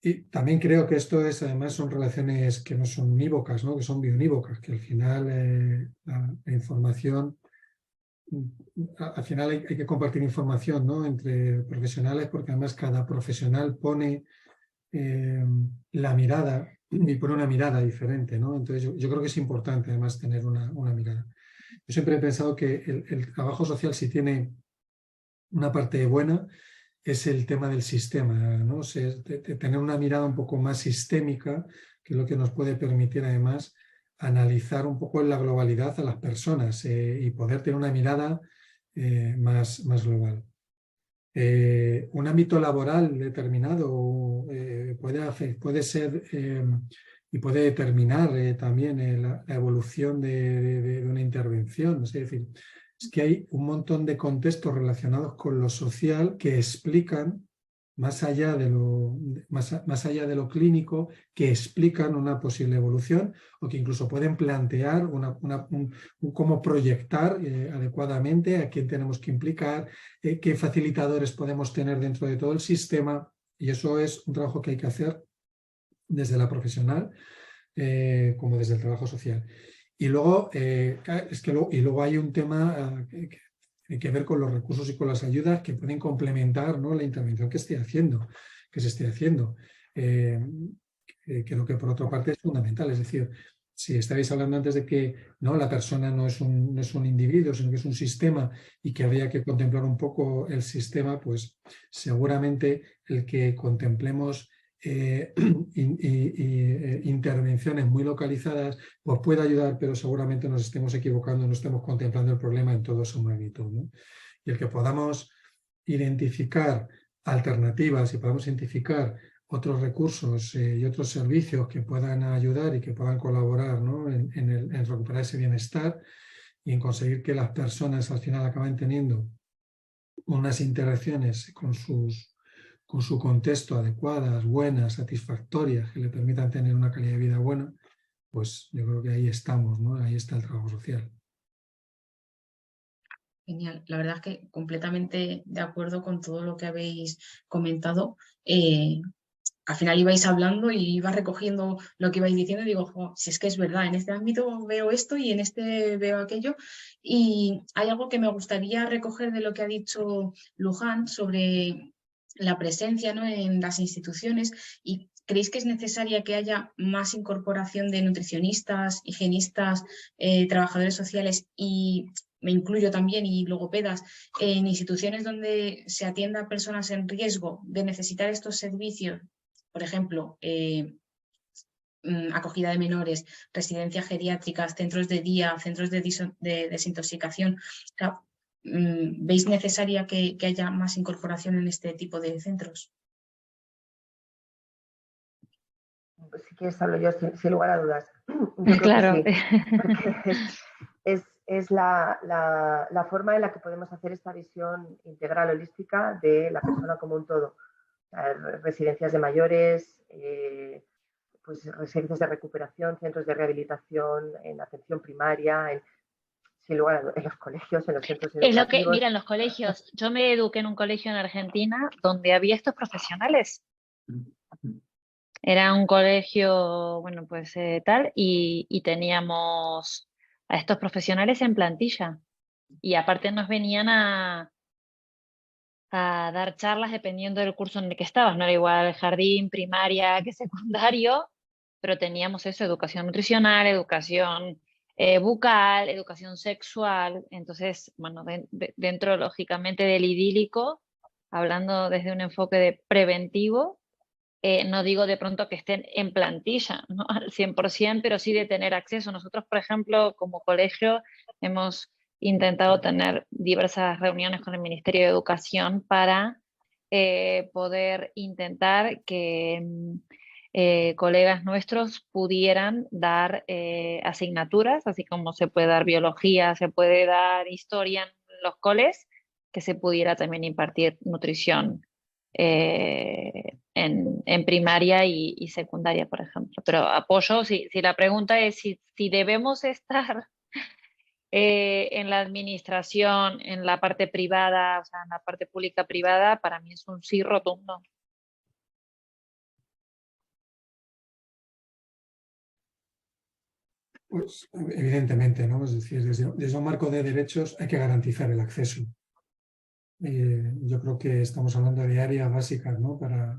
Y también creo que esto es, además, son relaciones que no son unívocas, ¿no? Que son biunívocas, que al final la información, al final hay que compartir información, ¿no? Entre profesionales, porque además cada profesional pone la mirada y pone una mirada diferente, ¿no? Entonces yo creo que es importante además tener una mirada. Yo siempre he pensado que el trabajo social, si tiene una parte buena, es el tema del sistema, ¿no? O sea, de tener una mirada un poco más sistémica, que es lo que nos puede permitir además analizar un poco en la globalidad a las personas y poder tener una mirada más global. Un ámbito laboral determinado puede ser y puede determinar también la evolución de una intervención. Es decir, es que hay un montón de contextos relacionados con lo social que explican, más allá de lo clínico, que explican una posible evolución, o que incluso pueden plantear cómo proyectar adecuadamente a quién tenemos que implicar, qué facilitadores podemos tener dentro de todo el sistema, y eso es un trabajo que hay que hacer desde la profesional como desde el trabajo social. Y luego, luego hay un tema que tiene que ver con los recursos y con las ayudas que pueden complementar, ¿no?, la intervención que se esté haciendo. Creo que por otra parte es fundamental. Es decir, si estabais hablando antes de que no, la persona no es un individuo, sino que es un sistema y que habría que contemplar un poco el sistema, pues seguramente el que contemplemos intervenciones muy localizadas pues puede ayudar, pero seguramente nos estemos equivocando, no estemos contemplando el problema en toda su magnitud, ¿no? Y el que podamos identificar alternativas y podamos identificar otros recursos y otros servicios que puedan ayudar y que puedan colaborar, ¿no? en recuperar ese bienestar y en conseguir que las personas al final acaben teniendo unas interacciones con su contexto adecuadas, buenas, satisfactorias, que le permitan tener una calidad de vida buena, pues yo creo que ahí estamos, ¿no? Ahí está el trabajo social. Genial, la verdad es que completamente de acuerdo con todo lo que habéis comentado. Al final ibais hablando y iba recogiendo lo que ibais diciendo y digo, jo, si es que es verdad, en este ámbito veo esto y en este veo aquello. Y hay algo que me gustaría recoger de lo que ha dicho Luján sobre la presencia, ¿no?, en las instituciones. ¿Y creéis que es necesaria que haya más incorporación de nutricionistas, higienistas, trabajadores sociales y me incluyo también, y logopedas, en instituciones donde se atienda a personas en riesgo de necesitar estos servicios? Por ejemplo, acogida de menores, residencias geriátricas, centros de día, centros de desintoxicación. O sea, ¿veis necesaria que haya más incorporación en este tipo de centros? Pues si quieres hablo yo sin lugar a dudas. Yo creo Claro. que sí, porque es la forma en la que podemos hacer esta visión integral, holística de la persona como un todo. Residencias de mayores, pues residencias de recuperación, centros de rehabilitación, en atención primaria, sin lugar a dudas, en los colegios, en los centros Es lo que, educativos. mira, en los colegios, yo me eduqué en un colegio en Argentina donde había estos profesionales. Era un colegio, bueno, pues tal, y teníamos a estos profesionales en plantilla. Y aparte nos venían a dar charlas dependiendo del curso en el que estabas. No era igual jardín, primaria que secundario, pero teníamos eso, educación nutricional, educación bucal, educación sexual. Entonces, bueno, dentro lógicamente del idílico, hablando desde un enfoque de preventivo, no digo de pronto que estén en plantilla, ¿no?, al 100%, pero sí de tener acceso. Nosotros, por ejemplo, como colegio, hemos intentado tener diversas reuniones con el Ministerio de Educación para poder intentar que colegas nuestros pudieran dar asignaturas, así como se puede dar biología, se puede dar historia en los coles, que se pudiera también impartir nutrición en primaria y secundaria, por ejemplo. Pero apoyo, si la pregunta es si debemos estar en la administración, en la parte privada, o sea, en la parte pública privada, para mí es un sí rotundo. Pues evidentemente, ¿no? Es decir, desde un marco de derechos hay que garantizar el acceso. Yo creo que estamos hablando de áreas básicas, ¿no?, para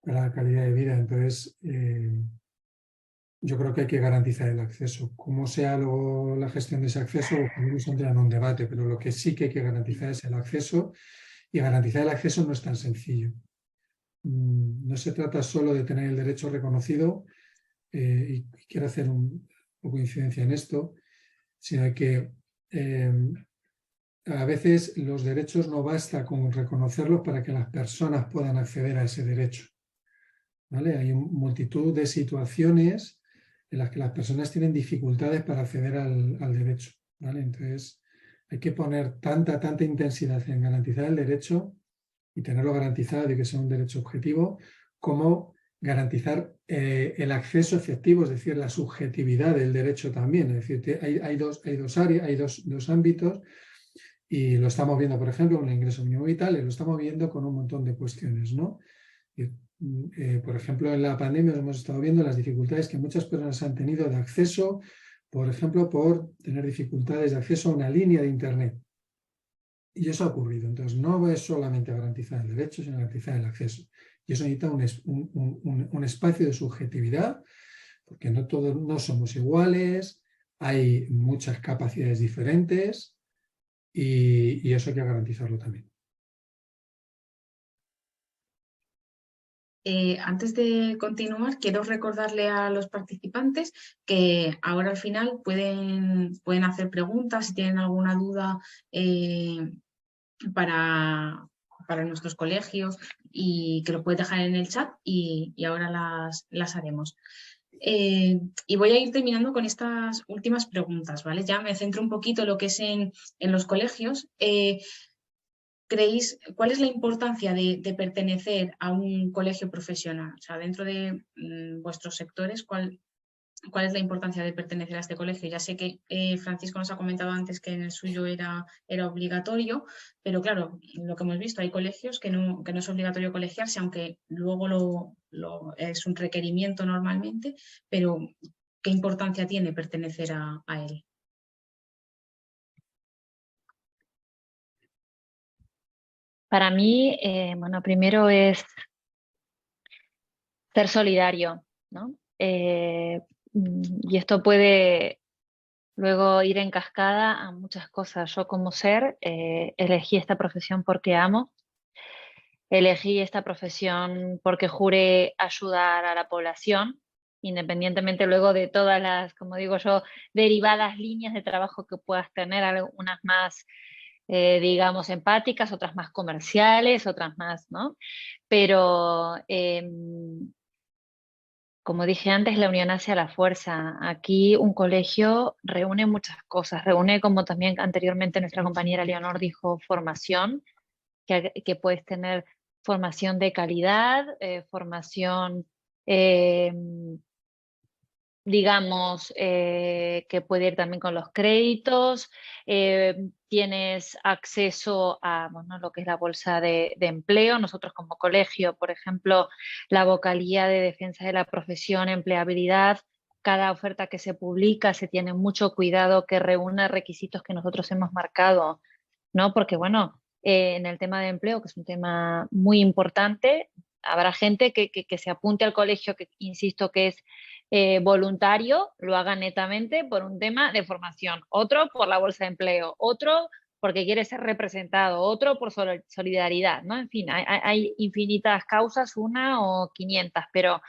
la calidad de vida. Entonces, yo creo que hay que garantizar el acceso. Cómo sea luego la gestión de ese acceso, podemos entrar en un debate, pero lo que sí que hay que garantizar es el acceso, y garantizar el acceso no es tan sencillo. No se trata solo de tener el derecho reconocido, y quiero hacer un poco de incidencia en esto, sino que a veces los derechos no basta con reconocerlos para que las personas puedan acceder a ese derecho, ¿vale? Hay multitud de situaciones en las que las personas tienen dificultades para acceder al derecho, ¿vale? Entonces hay que poner tanta intensidad en garantizar el derecho y tenerlo garantizado y que sea un derecho objetivo, como garantizar el acceso efectivo, es decir, la subjetividad del derecho también. Es decir, hay dos áreas, hay dos ámbitos, y lo estamos viendo, por ejemplo, con el ingreso mínimo vital, y lo estamos viendo con un montón de cuestiones, ¿no? Por ejemplo, en la pandemia hemos estado viendo las dificultades que muchas personas han tenido de acceso, por ejemplo, por tener dificultades de acceso a una línea de Internet. Y eso ha ocurrido. Entonces, no es solamente garantizar el derecho, sino garantizar el acceso. Y eso necesita un espacio de subjetividad, porque no somos iguales, hay muchas capacidades diferentes y eso hay que garantizarlo también. Antes de continuar, quiero recordarle a los participantes que ahora al final pueden hacer preguntas si tienen alguna duda para nuestros colegios, y que lo pueden dejar en el chat y ahora las haremos. Y voy a ir terminando con estas últimas preguntas, ¿vale? Ya me centro un poquito en lo que es en los colegios. ¿Creéis cuál es la importancia de pertenecer a un colegio profesional? O sea, dentro de vuestros sectores, ¿cuál es la importancia de pertenecer a este colegio? Ya sé que Francisco nos ha comentado antes que en el suyo era obligatorio, pero claro, lo que hemos visto, hay colegios que no es obligatorio colegiarse, aunque luego es un requerimiento normalmente, pero ¿qué importancia tiene pertenecer a él? Para mí, bueno, primero es ser solidario, ¿no? Y esto puede luego ir en cascada a muchas cosas. Yo como ser elegí esta profesión porque amo, elegí esta profesión porque juré ayudar a la población, independientemente luego de todas las, como digo yo, derivadas líneas de trabajo que puedas tener, algunas más, digamos, empáticas, otras más comerciales, otras más, ¿no? Pero como dije antes, la unión hace a la fuerza. Aquí un colegio reúne muchas cosas, reúne, como también anteriormente nuestra compañera Leonor dijo, formación, que puedes tener formación de calidad, formación, digamos, que puede ir también con los créditos, tienes acceso a, bueno, lo que es la bolsa de empleo. Nosotros como colegio, por ejemplo, la vocalía de defensa de la profesión, empleabilidad, cada oferta que se publica se tiene mucho cuidado que reúna requisitos que nosotros hemos marcado, ¿no? Porque, bueno, en el tema de empleo, que es un tema muy importante, habrá gente que se apunte al colegio, que insisto que es voluntario, lo haga netamente por un tema de formación, otro por la bolsa de empleo, otro porque quiere ser representado, otro por solidaridad, ¿no? En fin, hay infinitas causas, una o 500, pero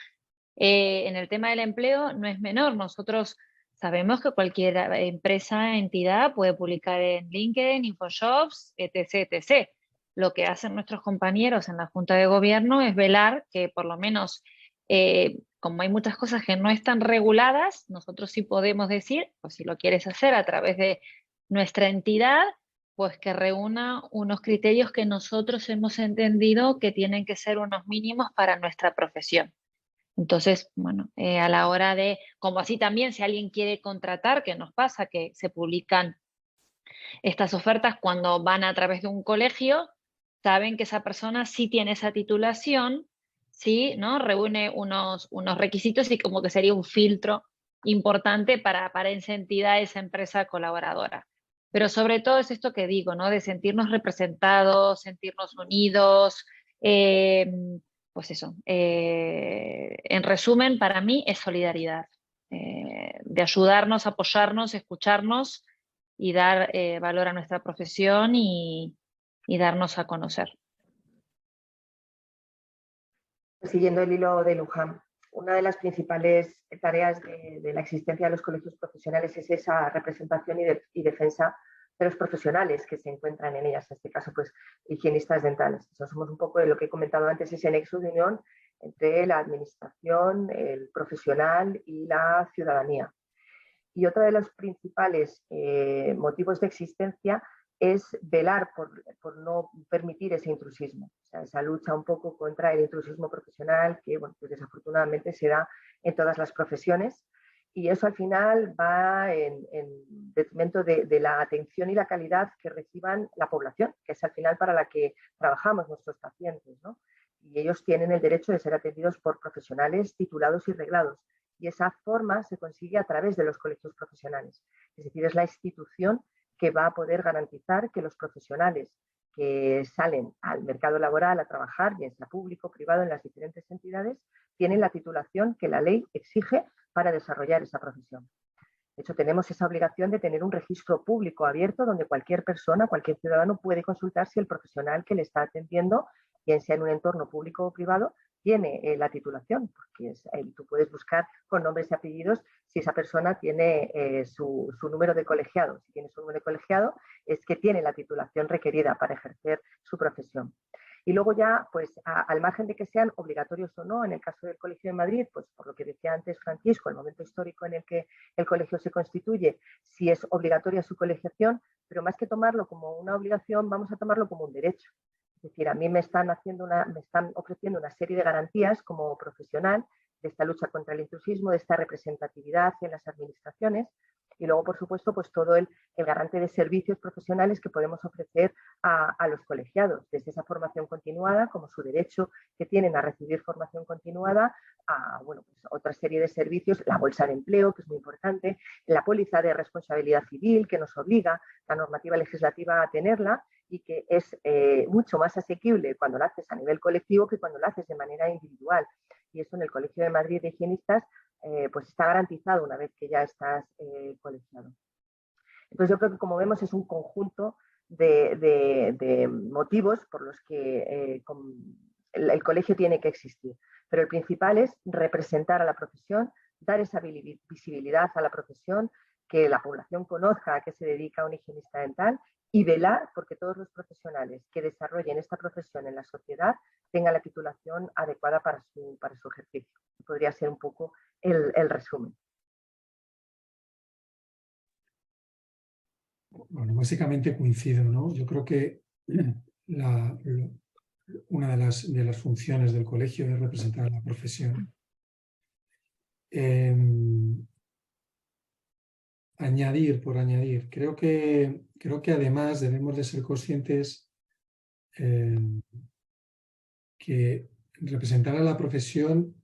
en el tema del empleo no es menor. Nosotros sabemos que cualquier empresa, entidad puede publicar en LinkedIn, InfoJobs, etc., etc. Lo que hacen nuestros compañeros en la Junta de Gobierno es velar que por lo menos, como hay muchas cosas que no están reguladas, nosotros sí podemos decir, pues si lo quieres hacer a través de nuestra entidad, pues que reúna unos criterios que nosotros hemos entendido que tienen que ser unos mínimos para nuestra profesión. Entonces, bueno, a la hora de, como así también si alguien quiere contratar, que nos pasa que se publican estas ofertas cuando van a través de un colegio, saben que esa persona sí tiene esa titulación, sí, ¿no? Reúne unos requisitos y como que sería un filtro importante para esa entidad, esa empresa colaboradora. Pero sobre todo es esto que digo, ¿no? De sentirnos representados, sentirnos unidos, pues eso. En resumen, para mí es solidaridad, de ayudarnos, apoyarnos, escucharnos y dar valor a nuestra profesión y darnos a conocer. Siguiendo el hilo de Luján, una de las principales tareas de la existencia de los colegios profesionales es esa representación y defensa de los profesionales que se encuentran en ellas, en este caso, pues, higienistas dentales. Entonces, somos un poco de lo que he comentado antes, ese nexo de unión entre la administración, el profesional y la ciudadanía. Y otro de los principales motivos de existencia es velar por no permitir ese intrusismo, o sea, esa lucha un poco contra el intrusismo profesional que, bueno, pues desafortunadamente se da en todas las profesiones, y eso al final va en detrimento de la atención y la calidad que reciban la población, que es al final para la que trabajamos nuestros pacientes, ¿no? Y ellos tienen el derecho de ser atendidos por profesionales titulados y reglados. Y esa forma se consigue a través de los colegios profesionales. Es decir, es la institución que va a poder garantizar que los profesionales que salen al mercado laboral a trabajar, bien sea público o privado, en las diferentes entidades, tienen la titulación que la ley exige para desarrollar esa profesión. De hecho, tenemos esa obligación de tener un registro público abierto donde cualquier persona, cualquier ciudadano puede consultar si el profesional que le está atendiendo, bien sea en un entorno público o privado, tiene la titulación, porque tú puedes buscar con nombres y apellidos si esa persona tiene su número de colegiado. Si tiene su número de colegiado, es que tiene la titulación requerida para ejercer su profesión. Y luego ya, pues al margen de que sean obligatorios o no, en el caso del Colegio de Madrid, pues por lo que decía antes Francisco, el momento histórico en el que el colegio se constituye, si es obligatoria su colegiación, pero más que tomarlo como una obligación, vamos a tomarlo como un derecho. Es decir, a mí me están ofreciendo una serie de garantías como profesional de esta lucha contra el intrusismo, de esta representatividad en las administraciones, y luego, por supuesto, pues todo el garante de servicios profesionales que podemos ofrecer a los colegiados, desde esa formación continuada, como su derecho que tienen a recibir formación continuada, a bueno, pues otra serie de servicios, la bolsa de empleo, que es muy importante, la póliza de responsabilidad civil, que nos obliga la normativa legislativa a tenerla y que es mucho más asequible cuando lo haces a nivel colectivo que cuando lo haces de manera individual. Y eso en el Colegio de Madrid de Higienistas pues está garantizado una vez que ya estás colegiado. Entonces yo creo que, como vemos, es un conjunto de motivos por los que el colegio tiene que existir. Pero el principal es representar a la profesión, dar esa visibilidad a la profesión, que la población conozca a qué se dedica un higienista dental y velar porque todos los profesionales que desarrollen esta profesión en la sociedad tengan la titulación adecuada para su ejercicio. Podría ser un poco el resumen. Bueno, básicamente coincido, ¿no? Yo creo que una de las funciones del colegio es representar a la profesión. Añadir por añadir, creo que además debemos de ser conscientes que representar a la profesión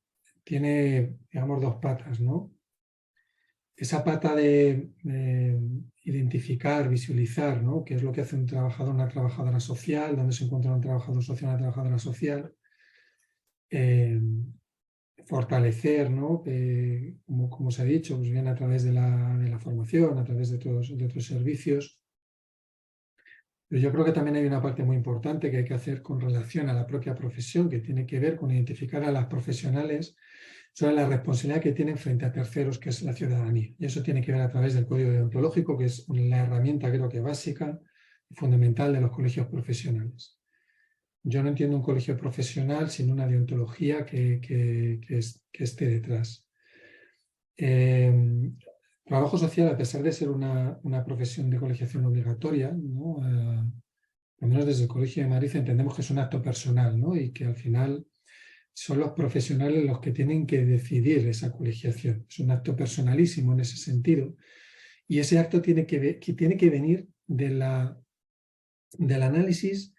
tiene, digamos, dos patas, ¿no? Esa pata de identificar, visualizar, ¿no? Qué es lo que hace un trabajador, una trabajadora social, dónde se encuentra un trabajador social, una trabajadora social. Fortalecer, ¿no? Como se ha dicho, pues bien a través de la formación, a través de otros servicios. Pero yo creo que también hay una parte muy importante que hay que hacer con relación a la propia profesión, que tiene que ver con identificar a las profesionales sobre la responsabilidad que tienen frente a terceros, que es la ciudadanía. Y eso tiene que ver a través del código deontológico, que es la herramienta, creo que básica y fundamental de los colegios profesionales. Yo no entiendo un colegio profesional sin una deontología que esté detrás. Trabajo social, a pesar de ser una profesión de colegiación obligatoria, ¿no? Al menos desde el Colegio de Madrid entendemos que es un acto personal, ¿no? Y que al final son los profesionales los que tienen que decidir esa colegiación. Es un acto personalísimo en ese sentido. Y ese acto tiene que venir del análisis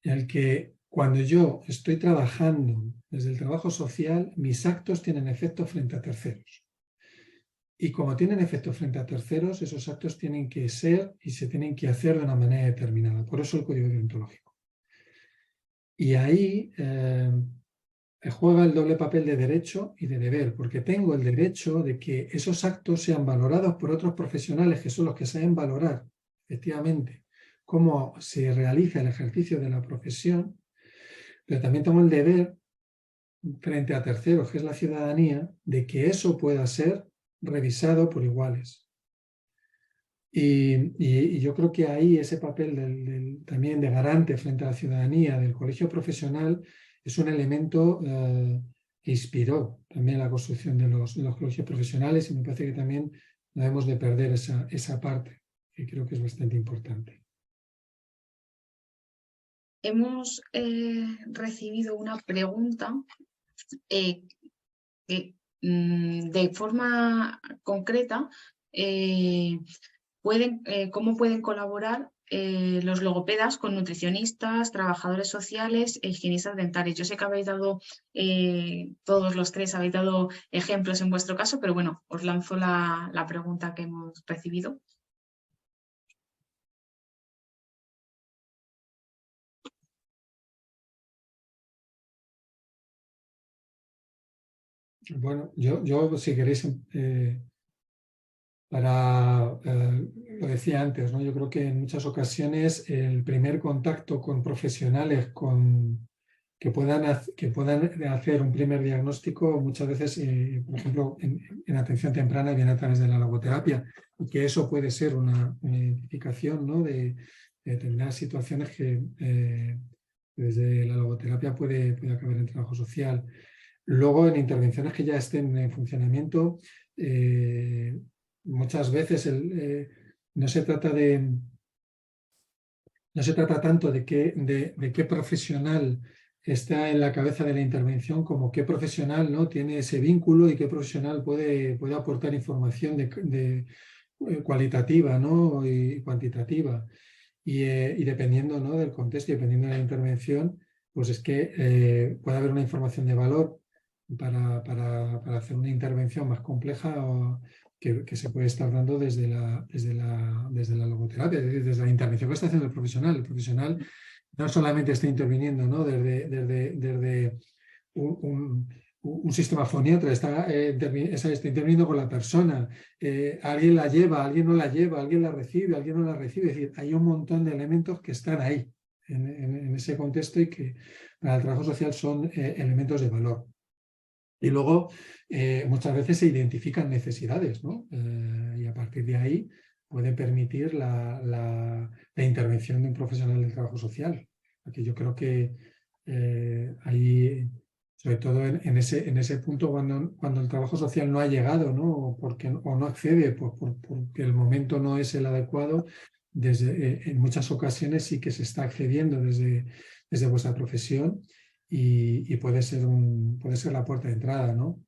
en el que, cuando yo estoy trabajando desde el trabajo social, mis actos tienen efecto frente a terceros. Y como tienen efecto frente a terceros, esos actos tienen que ser y se tienen que hacer de una manera determinada. Por eso el código deontológico. Y ahí juega el doble papel de derecho y de deber, porque tengo el derecho de que esos actos sean valorados por otros profesionales, que son los que saben valorar, efectivamente, cómo se realiza el ejercicio de la profesión, pero también tengo el deber frente a terceros, que es la ciudadanía, de que eso pueda ser revisado por iguales. Y yo creo que ahí ese papel también de garante frente a la ciudadanía del colegio profesional es un elemento que inspiró también la construcción de los colegios profesionales, y me parece que también no debemos de perder esa parte, que creo que es bastante importante. Hemos recibido una pregunta que de forma concreta, ¿cómo pueden colaborar los logopedas con nutricionistas, trabajadores sociales e higienistas dentales? Yo sé que habéis dado, todos los tres habéis dado ejemplos en vuestro caso, pero bueno, os lanzo la pregunta que hemos recibido. Bueno, yo si queréis, lo decía antes, ¿no? Yo creo que en muchas ocasiones el primer contacto con profesionales que puedan hacer un primer diagnóstico, muchas veces, por ejemplo, en atención temprana viene a través de la logoterapia, y que eso puede ser una identificación, ¿no? de determinadas situaciones que desde la logoterapia puede acabar en trabajo social. Luego, en intervenciones que ya estén en funcionamiento, muchas veces no se trata tanto de qué profesional está en la cabeza de la intervención, como qué profesional, ¿no? tiene ese vínculo y qué profesional puede aportar información cualitativa, ¿no? y cuantitativa. Y dependiendo, ¿no? del contexto y dependiendo de la intervención, pues es que puede haber una información de valor para hacer una intervención más compleja o que se puede estar dando desde la logoterapia, es decir, desde la intervención que está haciendo el profesional. El profesional no solamente está interviniendo, ¿no? desde un sistema foniatra, está interviniendo con la persona, alguien la lleva, alguien no la lleva, alguien la recibe, alguien no la recibe. Es decir, hay un montón de elementos que están ahí en ese contexto y que para el trabajo social son elementos de valor. Y luego muchas veces se identifican necesidades, ¿no? Y a partir de ahí puede permitir la intervención de un profesional del trabajo social. Porque yo creo que ahí, sobre todo en ese punto, cuando el trabajo social no ha llegado, ¿no? o no accede porque el momento no es el adecuado, en muchas ocasiones sí que se está accediendo desde vuestra profesión. Y puede ser la puerta de entrada, ¿no?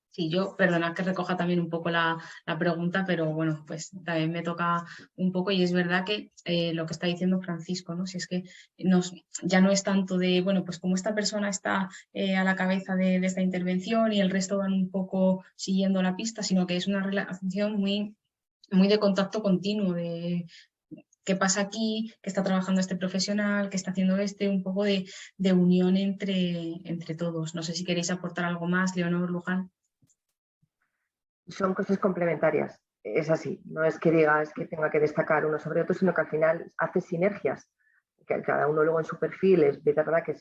Sí, yo, perdona que recoja también un poco la pregunta, pero bueno, pues también me toca un poco y es verdad que lo que está diciendo Francisco, ¿no? Si es que ya no es tanto de, bueno, pues como esta persona está a la cabeza de esta intervención y el resto van un poco siguiendo la pista, sino que es una relación muy, muy de contacto continuo, de qué pasa aquí, qué está trabajando este profesional, qué está haciendo un poco de unión entre todos. No sé si queréis aportar algo más, Leonor, Luján. Son cosas complementarias, es así. No es que digas que tenga que destacar uno sobre otro, sino que al final hace sinergias. Que cada uno luego en su perfil es verdad que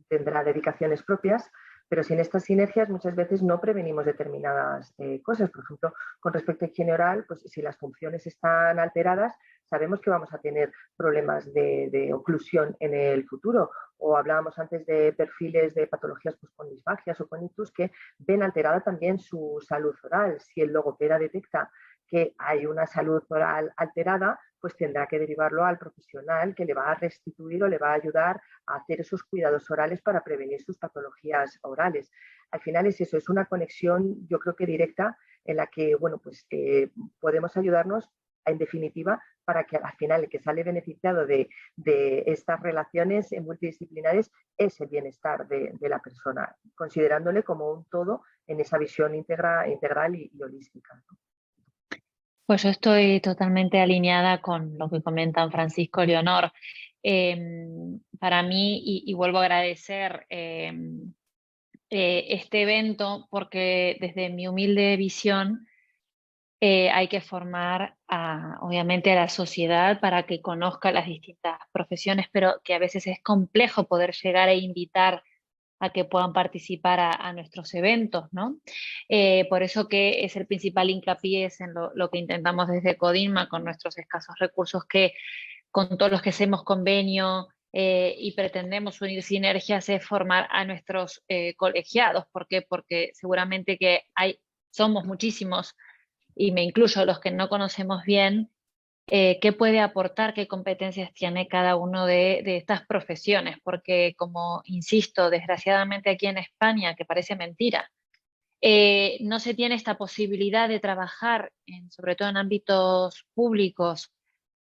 tendrá dedicaciones propias, pero sin estas sinergias muchas veces no prevenimos determinadas cosas. Por ejemplo, con respecto a higiene oral, pues si las funciones están alteradas, sabemos que vamos a tener problemas de oclusión en el futuro. O hablábamos antes de perfiles de patologías pues, con disfagias o con ictus que ven alterada también su salud oral. Si el logopeda detecta que hay una salud oral alterada, pues tendrá que derivarlo al profesional que le va a restituir o le va a ayudar a hacer esos cuidados orales para prevenir sus patologías orales. Al final es eso, es una conexión yo creo que directa en la que, bueno, pues podemos ayudarnos en definitiva para que al final el que sale beneficiado de estas relaciones multidisciplinares es el bienestar de la persona, considerándole como un todo en esa visión integral y holística, ¿no? Pues yo estoy totalmente alineada con lo que comentan Francisco y Leonor. Para mí, y vuelvo a agradecer este evento, porque desde mi humilde visión hay que formar obviamente a la sociedad para que conozca las distintas profesiones, pero que a veces es complejo poder llegar e invitar a que puedan participar a nuestros eventos, ¿no? Por eso que es el principal hincapié es en lo que intentamos desde Codinma con nuestros escasos recursos, que con todos los que hacemos convenio y pretendemos unir sinergias, es formar a nuestros colegiados. ¿Por qué? Porque seguramente que somos muchísimos, y me incluyo los que no conocemos bien, qué puede aportar, qué competencias tiene cada uno de estas profesiones, porque como insisto, desgraciadamente aquí en España, que parece mentira, no se tiene esta posibilidad de trabajar, sobre todo en ámbitos públicos,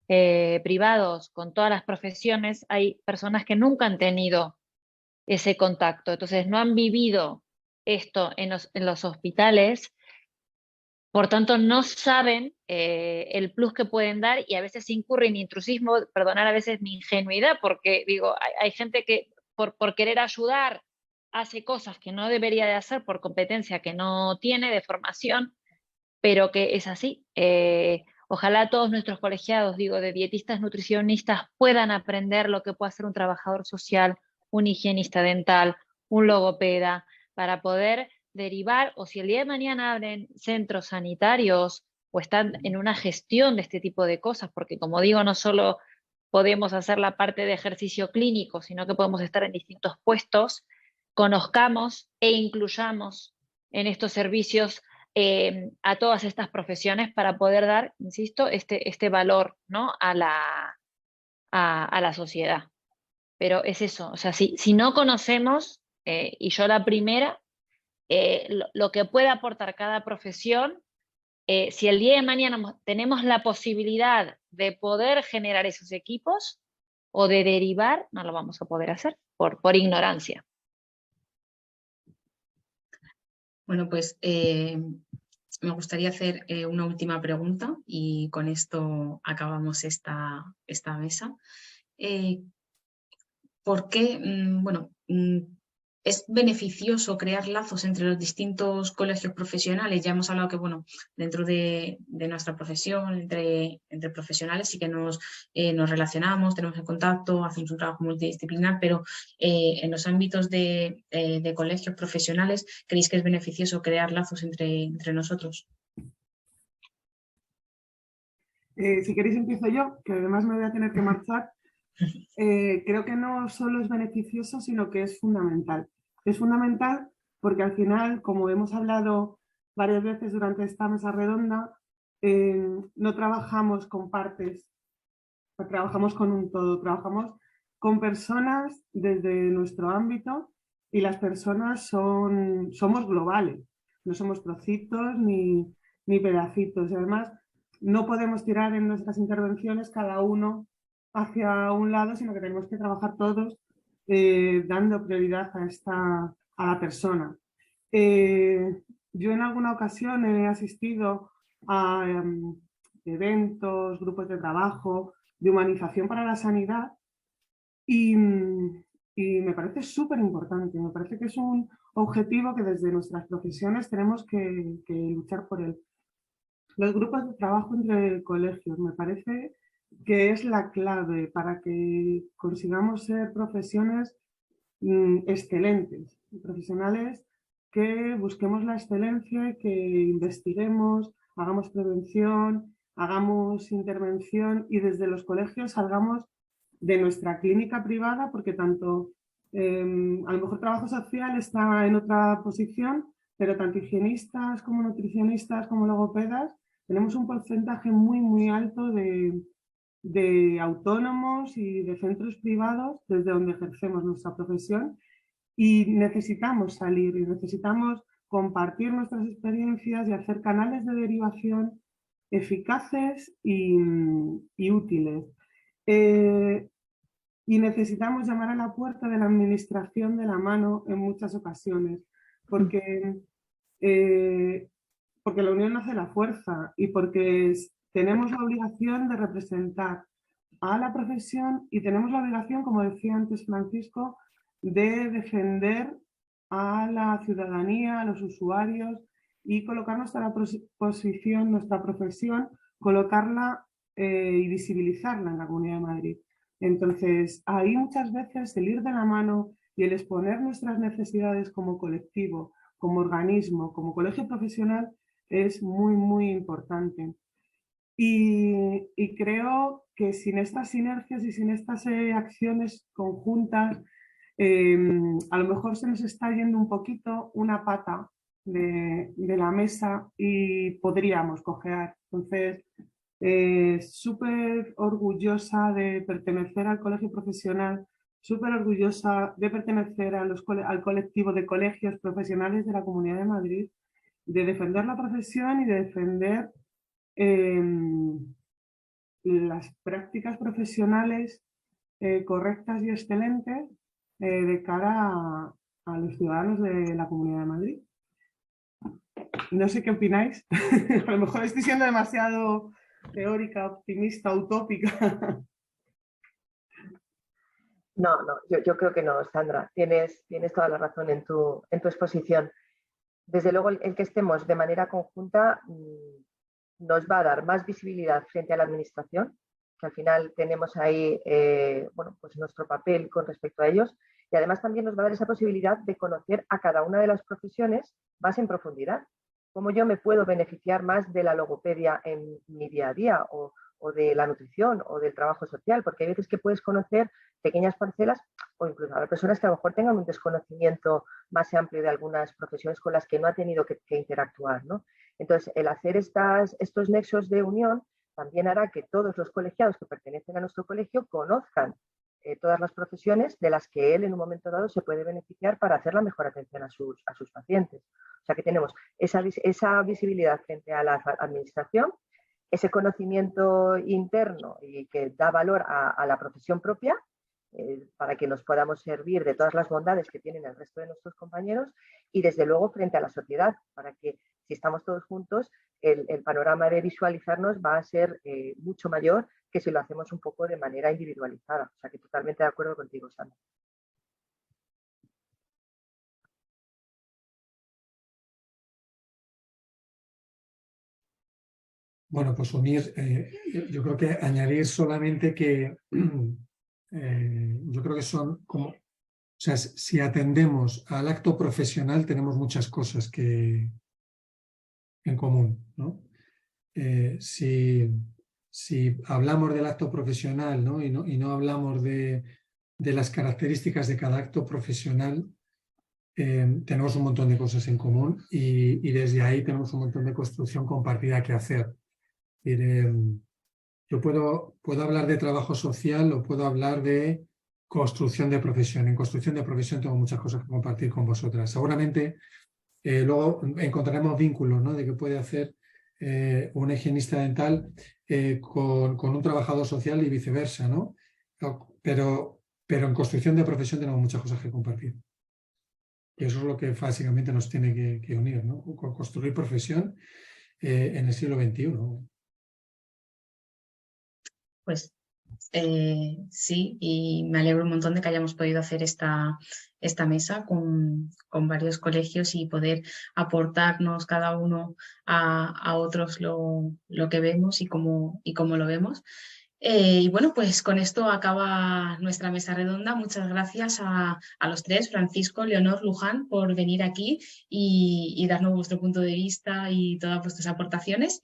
privados, con todas las profesiones. Hay personas que nunca han tenido ese contacto, entonces no han vivido esto en los hospitales. Por tanto, no saben el plus que pueden dar y a veces incurren en intrusismo, perdonar a veces mi ingenuidad, porque digo, hay gente que por querer ayudar hace cosas que no debería de hacer por competencia que no tiene de formación, pero que es así. Ojalá todos nuestros colegiados, digo, de dietistas, nutricionistas, puedan aprender lo que puede hacer un trabajador social, un higienista dental, un logopeda, para poder derivar, o si el día de mañana abren centros sanitarios o están en una gestión de este tipo de cosas, porque como digo, no solo podemos hacer la parte de ejercicio clínico, sino que podemos estar en distintos puestos, conozcamos e incluyamos en estos servicios a todas estas profesiones para poder dar, insisto, este valor, ¿no? a la sociedad. Pero es eso, o sea, si no conocemos, y yo la primera, lo que puede aportar cada profesión, si el día de mañana tenemos la posibilidad de poder generar esos equipos o de derivar, no lo vamos a poder hacer por ignorancia. Bueno, pues me gustaría hacer una última pregunta y con esto acabamos esta mesa. ¿Por qué, es beneficioso crear lazos entre los distintos colegios profesionales? Ya hemos hablado que, bueno, dentro de nuestra profesión, entre profesionales sí que nos relacionamos, tenemos en contacto, hacemos un trabajo multidisciplinar, pero en los ámbitos de colegios profesionales, ¿creéis que es beneficioso crear lazos entre nosotros? Si queréis empiezo yo, que además me voy a tener que marchar. Creo que no solo es beneficioso, sino que es fundamental. Es fundamental porque al final, como hemos hablado varias veces durante esta mesa redonda, no trabajamos con partes, trabajamos con un todo, trabajamos con personas desde nuestro ámbito y las personas somos globales, no somos trocitos ni pedacitos. Y además, no podemos tirar en nuestras intervenciones cada uno hacia un lado, sino que tenemos que trabajar todos dando prioridad a la persona. Yo en alguna ocasión he asistido a eventos, grupos de trabajo, de humanización para la sanidad y me parece súper importante, me parece que es un objetivo que desde nuestras profesiones tenemos que luchar por él. Los grupos de trabajo entre colegios me parece que es la clave para que consigamos ser profesiones excelentes, profesionales que busquemos la excelencia, que investiguemos, hagamos prevención, hagamos intervención y desde los colegios salgamos de nuestra clínica privada, porque tanto a lo mejor trabajo social está en otra posición, pero tanto higienistas como nutricionistas como logopedas tenemos un porcentaje muy, muy alto de autónomos y de centros privados desde donde ejercemos nuestra profesión y necesitamos salir y necesitamos compartir nuestras experiencias y hacer canales de derivación eficaces y útiles. Y necesitamos llamar a la puerta de la administración de la mano en muchas ocasiones, porque la unión hace la fuerza y porque tenemos la obligación de representar a la profesión y tenemos la obligación, como decía antes Francisco, de defender a la ciudadanía, a los usuarios y colocar nuestra posición, nuestra profesión, colocarla y visibilizarla en la Comunidad de Madrid. Entonces, ahí muchas veces el ir de la mano y el exponer nuestras necesidades como colectivo, como organismo, como colegio profesional, es muy, muy importante. Y creo que sin estas sinergias y sin estas acciones conjuntas, a lo mejor se nos está yendo un poquito una pata de la mesa y podríamos cojear. Entonces, súper orgullosa de pertenecer al colegio profesional, súper orgullosa de pertenecer al colectivo de colegios profesionales de la Comunidad de Madrid, de defender la profesión y de defender las prácticas profesionales correctas y excelentes de cara a los ciudadanos de la Comunidad de Madrid. No sé qué opináis. A lo mejor estoy siendo demasiado teórica, optimista, utópica. No, yo creo que no, Sandra. Tienes toda la razón en tu exposición. Desde luego, el que estemos de manera conjunta nos va a dar más visibilidad frente a la administración, que al final tenemos ahí bueno, pues nuestro papel con respecto a ellos, y además también nos va a dar esa posibilidad de conocer a cada una de las profesiones más en profundidad. Cómo yo me puedo beneficiar más de la logopedia en mi día a día o de la nutrición o del trabajo social, porque hay veces que puedes conocer pequeñas parcelas o incluso a personas que a lo mejor tengan un desconocimiento más amplio de algunas profesiones con las que no ha tenido que interactuar, ¿no? Entonces, el hacer estos nexos de unión también hará que todos los colegiados que pertenecen a nuestro colegio conozcan todas las profesiones de las que él en un momento dado se puede beneficiar para hacer la mejor atención a sus pacientes. O sea que tenemos esa visibilidad frente a la administración, ese conocimiento interno y que da valor a la profesión propia, para que nos podamos servir de todas las bondades que tienen el resto de nuestros compañeros, y desde luego frente a la sociedad, para que si estamos todos juntos, el panorama de visualizarnos va a ser mucho mayor que si lo hacemos un poco de manera individualizada. O sea que totalmente de acuerdo contigo, Sandra. Bueno, pues unir, yo creo que añadir solamente que yo creo que son como, o sea, si atendemos al acto profesional tenemos muchas cosas en común, ¿no? Si hablamos del acto profesional, ¿no? Y no hablamos de las características de cada acto profesional, tenemos un montón de cosas en común y desde ahí tenemos un montón de construcción compartida que hacer. Yo puedo hablar de trabajo social o puedo hablar de construcción de profesión. En construcción de profesión tengo muchas cosas que compartir con vosotras. Seguramente luego encontraremos vínculos, ¿no? De qué puede hacer un higienista dental con un trabajador social y viceversa, ¿no? Pero en construcción de profesión tenemos muchas cosas que compartir. Y eso es lo que básicamente nos tiene que unir, ¿no? Construir profesión en el siglo XXI. Pues sí, y me alegro un montón de que hayamos podido hacer esta mesa con varios colegios y poder aportarnos cada uno a otros lo que vemos y cómo lo vemos. Y bueno, pues con esto acaba nuestra mesa redonda. Muchas gracias a los tres, Francisco, Leonor, Luján, por venir aquí y darnos vuestro punto de vista y todas vuestras aportaciones.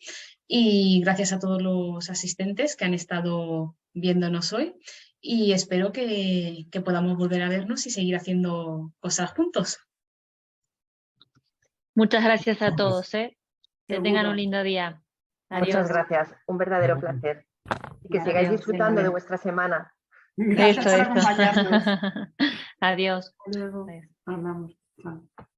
Y gracias a todos los asistentes que han estado viéndonos hoy. Y espero que podamos volver a vernos y seguir haciendo cosas juntos. Muchas gracias a todos, ¿eh? Que Seguro. tengan un lindo día. Adiós. Muchas gracias, un verdadero placer. Y que sigáis Adiós. disfrutando de vuestra semana. Gracias por acompañarnos. Adiós. Hasta luego. Adiós. Hablamos. Chao.